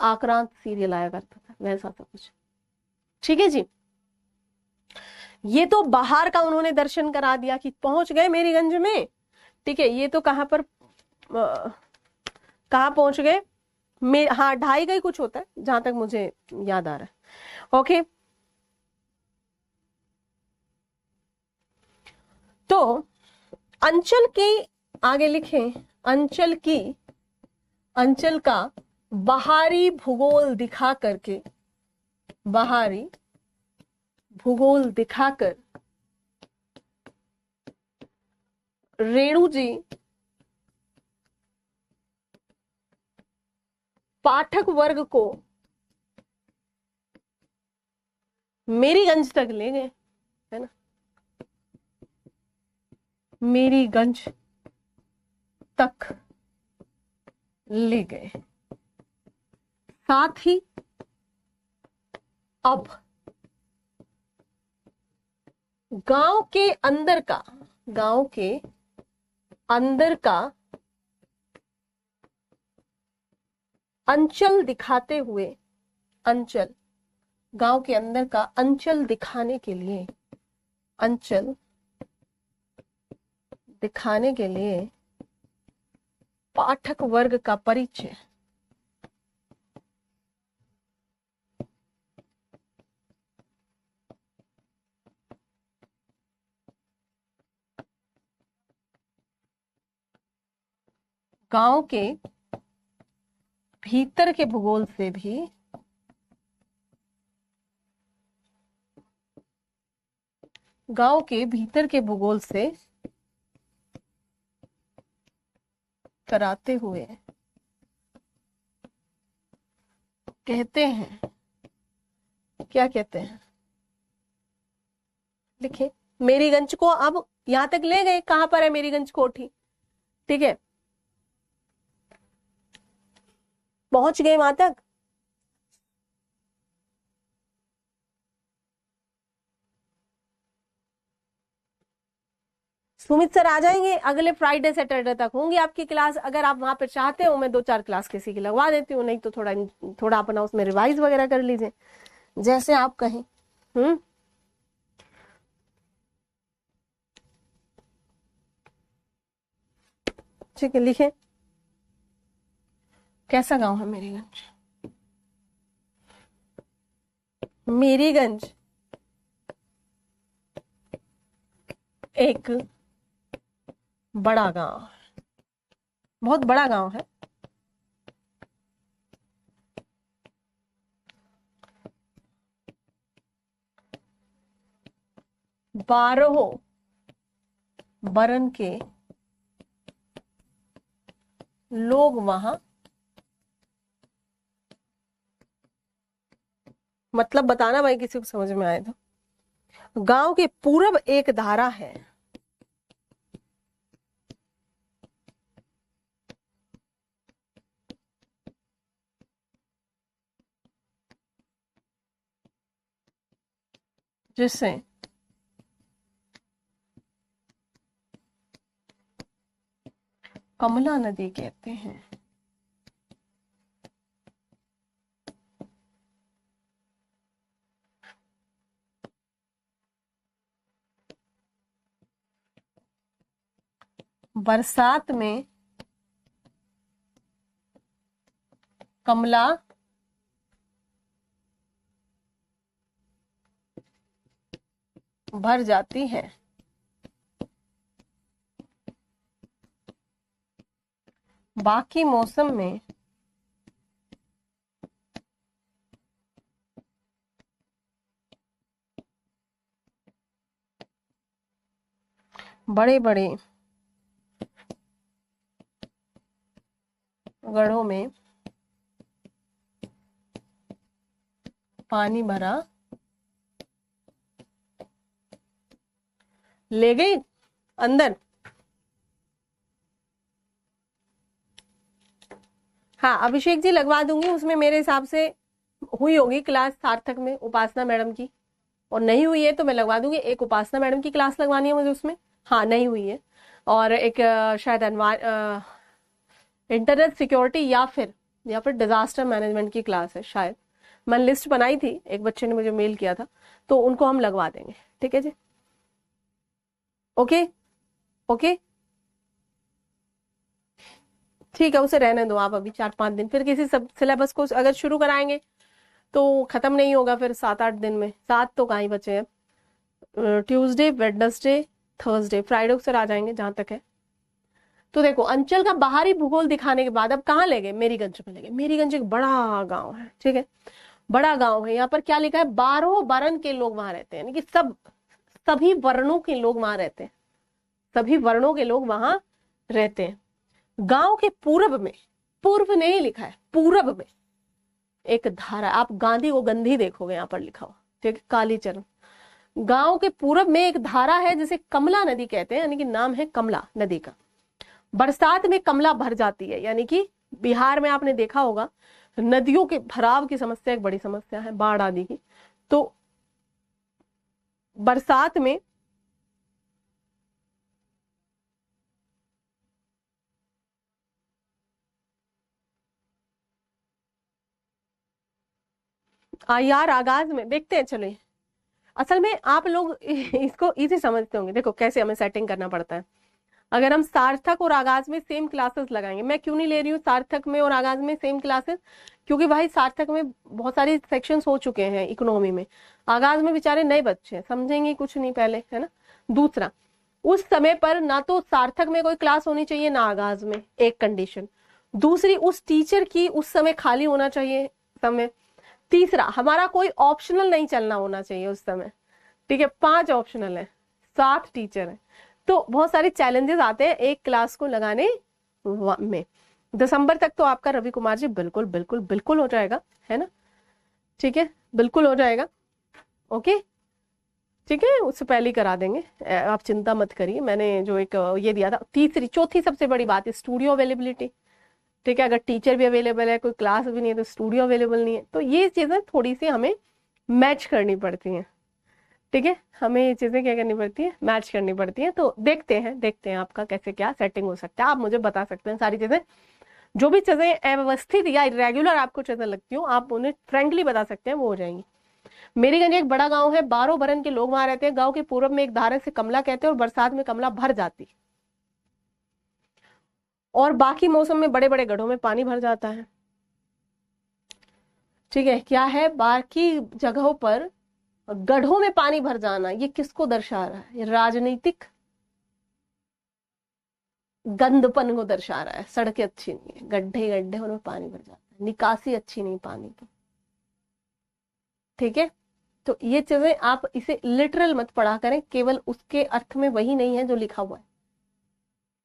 Speaker 1: आक्रांत सीरियल आया करता था, वैसा था कुछ। ठीक है जी। ये तो बाहर का उन्होंने दर्शन करा दिया कि पहुंच गए मेरीगंज में। ठीक है, ये तो कहां पर कहां पहुंच गए, हाँ 2:30 का ही कुछ होता है जहां तक मुझे याद आ रहा है। ओके, तो अंचल के आगे लिखें, अंचल का बाहरी भूगोल दिखा करके, बाहरी भूगोल दिखाकर रेणु जी पाठक वर्ग को मेरीगंज तक ले गए, है ना, मेरीगंज तक ले गए। साथ ही अब गांव के अंदर का, गांव के अंदर का अंचल दिखाते हुए, अंचल, गांव के अंदर का अंचल दिखाने के लिए, अंचल दिखाने के लिए पाठक वर्ग का परिचय, गांव के भीतर के भूगोल से भी गांव के भीतर के भूगोल से कराते हुए कहते हैं, क्या कहते हैं, लिखे, मेरीगंज को अब यहां तक ले गए। कहां पर है मेरीगंज कोठी, ठीक है, पहुंच गए वहां तक। सुमित सर आ जाएंगे, अगले फ्राइडे सैटरडे तक होंगी आपकी क्लास। अगर आप वहां पर चाहते हो मैं 2-4 क्लास किसी की लगवा देती हूँ, नहीं तो थोड़ा अपना उसमें रिवाइज वगैरह कर लीजिए, जैसे आप कहें। ठीक है, लिखे, कैसा गांव है मेरीगंज, मेरीगंज एक बड़ा गांव, बहुत बड़ा गांव है। बारहों बरन के लोग वहां, मतलब बताना भाई किसी को समझ में आए तो। गांव के पूरब एक धारा है, जिसे कमला नदी कहते हैं। बरसात में कमला भर जाती है, बाकी मौसम में बड़े बड़े गढ़ों में पानी भरा ले गई अंदर। हाँ अभिषेक जी लगवा दूंगी, उसमें मेरे हिसाब से हुई होगी क्लास सार्थक में उपासना मैडम की, और नहीं हुई है तो मैं लगवा दूंगी। एक उपासना मैडम की क्लास लगवानी है मुझे उसमें, हाँ नहीं हुई है। और एक शायद इंटरनेट सिक्योरिटी या फिर या फिर डिजास्टर मैनेजमेंट की क्लास है शायद, मैंने लिस्ट बनाई थी, एक बच्चे ने मुझे मेल किया था, तो उनको हम लगवा देंगे। ठीक है जी, ओके ओके, ठीक है, उसे रहने दो आप अभी 4-5 दिन, फिर किसी सब सिलेबस को अगर शुरू कराएंगे तो खत्म नहीं होगा फिर 7-8 दिन में, 7 तो कहाँ ही बचे हैं, ट्यूसडे, वेडनेसडे, थर्सडे, फ्राइडे को सर आ जाएंगे जहां तक है। तो देखो अंचल का बाहरी भूगोल दिखाने के बाद अब कहाँ ले गए, मेरीगंज में ले गए। मेरीगंज एक बड़ा गांव है, ठीक है, बड़ा गांव है। यहाँ पर क्या लिखा है, 12 वर्ण के लोग वहां रहते हैं, यानी कि सभी वर्णों के लोग वहां रहते हैं, सभी वर्णों के लोग वहां रहते हैं। गांव के पूरब में, पूर्व नहीं लिखा है, पूरब में एक धारा, आप गांधी को गंधी देखोगे यहाँ पर लिखा हुआ, ठीक है, कालीचरण। गांव के पूरब में एक धारा है जिसे कमला नदी कहते हैं, यानी कि नाम है कमला नदी का। बरसात में कमला भर जाती है, यानी कि बिहार में आपने देखा होगा नदियों के भराव की समस्या एक बड़ी समस्या है, बाढ़ आदि की। तो बरसात में यार आगाज में देखते हैं, चलिए। असल में आप लोग इसको इजी समझते होंगे, देखो कैसे हमें सेटिंग करना पड़ता है। अगर हम सार्थक और आगाज में सेम क्लासेस लगाएंगे, मैं क्यों नहीं ले रही हूँ सार्थक में और आगाज में सेम क्लासेस, क्योंकि भाई सार्थक में बहुत सारे सेक्शंस हो चुके हैं इकोनॉमी में, आगाज में बेचारे नए बच्चे हैं, समझेंगे कुछ नहीं पहले, है ना। दूसरा, उस समय पर ना तो सार्थक में कोई क्लास होनी चाहिए ना आगाज में, एक कंडीशन। दूसरी, उस टीचर की उस समय खाली होना चाहिए समय। तीसरा, हमारा कोई ऑप्शनल नहीं चलना होना चाहिए उस समय, ठीक है, 5 ऑप्शनल है, 7 टीचर है, तो बहुत सारे चैलेंजेस आते हैं एक क्लास को लगाने में। दिसंबर तक तो आपका रवि कुमार जी बिल्कुल बिल्कुल बिल्कुल हो जाएगा, है ना, ठीक है, बिल्कुल हो जाएगा, ओके, ठीक है, उससे पहले ही करा देंगे, आप चिंता मत करिए। मैंने जो एक ये दिया था, तीसरी चौथी सबसे बड़ी बात है स्टूडियो अवेलेबिलिटी, ठीक है, अगर टीचर भी अवेलेबल है, कोई क्लास भी नहीं है, तो स्टूडियो अवेलेबल नहीं है, तो ये चीजें थोड़ी सी हमें मैच करनी पड़ती हैं, ठीक है, हमें ये चीजें क्या करनी पड़ती है, मैच करनी पड़ती है। तो देखते हैं आपका कैसे क्या सेटिंग हो सकता है, आप मुझे बता सकते हैं सारी चीजें, जो भी चीजें अव्यवस्थित या इरेगुलर आपको चीजें लगती हो आप उन्हें फ्रेंकली बता सकते हैं, वो हो जाएंगी। मेरीगंज एक बड़ा गांव है, 12 वर्ण के लोग वहां रहते हैं। गांव के पूर्व में एक धारा से कमला कहते हैं और बरसात में कमला भर जाती, और बाकी मौसम में बड़े बड़े गड्ढों में पानी भर जाता है, ठीक है। क्या है, बाकी जगहों पर गड्ढों में पानी भर जाना, ये किसको दर्शा रहा है, ये राजनीतिक गंदपन को दर्शा रहा है। सड़कें अच्छी नहीं है, गड्ढे गड्ढे उनमें पानी भर जाता है, निकासी अच्छी नहीं पानी की, ठीक है। तो ये चीजें आप इसे लिटरल मत पढ़ा करें, केवल उसके अर्थ में वही नहीं है जो लिखा हुआ है,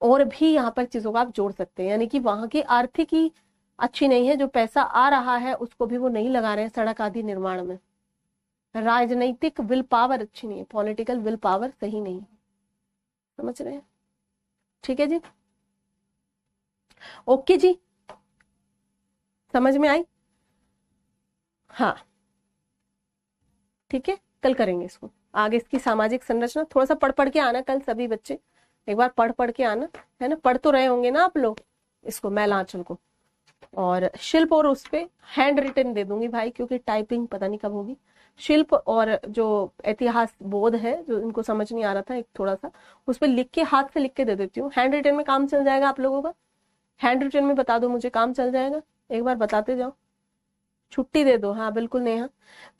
Speaker 1: और भी यहाँ पर चीजों को आप जोड़ सकते हैं, यानी कि वहां की आर्थिकी अच्छी नहीं है, जो पैसा आ रहा है उसको भी वो नहीं लगा रहे हैं सड़क आदि निर्माण में। राजनीतिक विल पावर अच्छी नहीं है, पॉलिटिकल विल पावर सही नहीं है, समझ रहे हैं, ठीक है जी, ओके जी, समझ में आई, हाँ, ठीक है, कल करेंगे इसको आगे, इसकी सामाजिक संरचना थोड़ा सा पढ़ पढ़ के आना कल सभी बच्चे, एक बार पढ़ पढ़ के आना, है ना, पढ़ तो रहे होंगे ना आप लोग इसको, मैला आंचल को, और शिल्प, और उस पे हैंड रिटन दे दूंगी भाई, क्योंकि टाइपिंग पता नहीं कब होगी। शिल्प और जो इतिहास बोध है, जो इनको समझ नहीं आ रहा था एक थोड़ा सा, उस पर लिख के हाथ से लिख के दे देती हूँ, हैंड रिटन में काम चल जाएगा आप लोगों का, हैंड रिटन में बता दो मुझे, काम चल जाएगा, एक बार बताते जाओ, छुट्टी दे दो, हाँ बिल्कुल नेहा,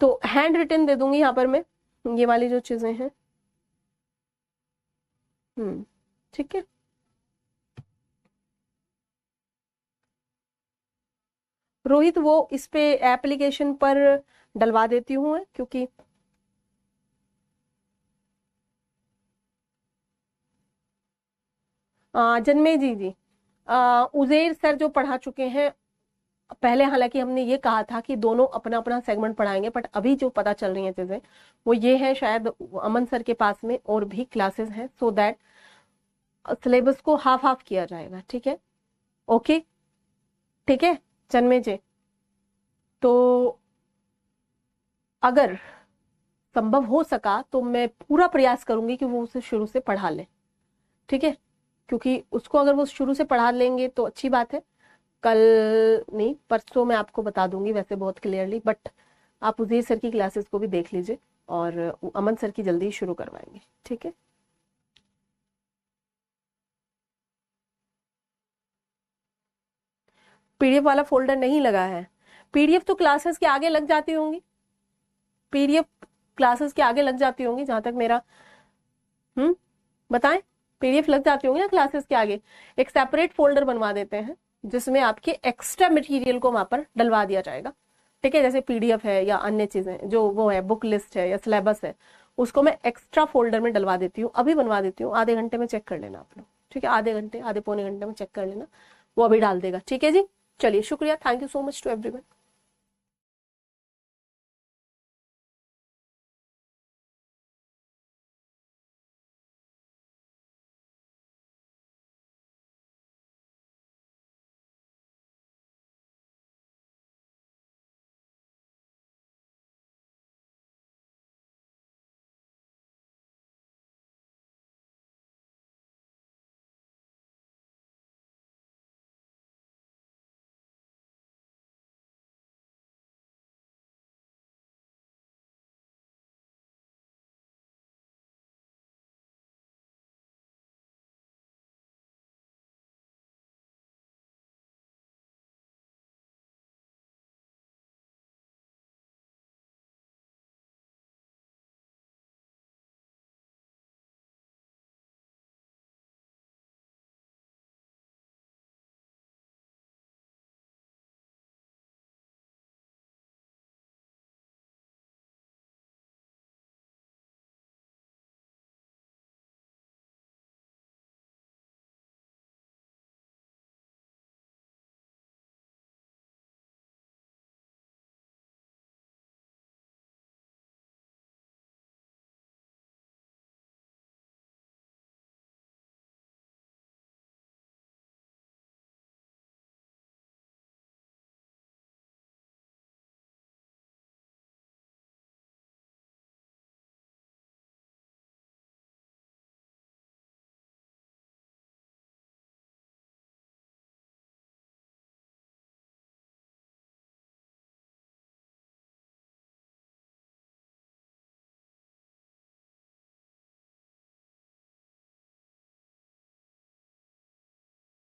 Speaker 1: तो हैंड रिटन दे दूंगी यहाँ पर मैं, ये वाली जो चीजें हैं, ठीक है, रोहित वो इस पे एप्लीकेशन पर डलवा देती हूँ, क्योंकि जन्मे जी उजेर सर जो पढ़ा चुके हैं पहले, हालांकि हमने ये कहा था कि दोनों अपना अपना सेगमेंट पढ़ाएंगे, बट अभी जो पता चल रही हैं चीजें वो ये है, शायद अमन सर के पास में और भी क्लासेस हैं, सो दैट सिलेबस को हाफ हाफ किया जाएगा, ठीक है, ओके, ठीक है जन्मे जी। तो अगर संभव हो सका तो मैं पूरा प्रयास करूंगी कि वो उसे शुरू से पढ़ा ले, ठीक है, क्योंकि उसको अगर वो शुरू से पढ़ा लेंगे तो अच्छी बात है, कल नहीं, परसों मैं आपको बता दूंगी वैसे बहुत क्लियरली, बट आप उदय सर की क्लासेस को भी देख लीजिए और अमन सर की जल्दी शुरू करवाएंगे, ठीक है। पीडीएफ वाला फोल्डर नहीं लगा है। पीडीएफ तो क्लासेस के आगे लग जाती होंगी, पीडीएफ क्लासेस के आगे लग जाती होंगी जहां तक मेरा बताएं। पीडीएफ लग जाती होंगी ना क्लासेस के आगे। एक सेपरेट फोल्डर बनवा देते हैं जिसमें आपके एक्स्ट्रा मटेरियल को वहां पर डलवा दिया जाएगा, ठीक है। जैसे पीडीएफ है या अन्य चीजें जो वो है, बुक लिस्ट है या सिलेबस है, उसको मैं एक्स्ट्रा फोल्डर में डलवा देती हूँ, अभी बनवा देती हूँ। आधे घंटे में चेक कर लेना आप लोग, ठीक है। आधे घंटे, आधे पौने घंटे में चेक कर लेना, वो अभी डाल देगा, ठीक है जी। चलिए, शुक्रिया, thank you so much to everyone.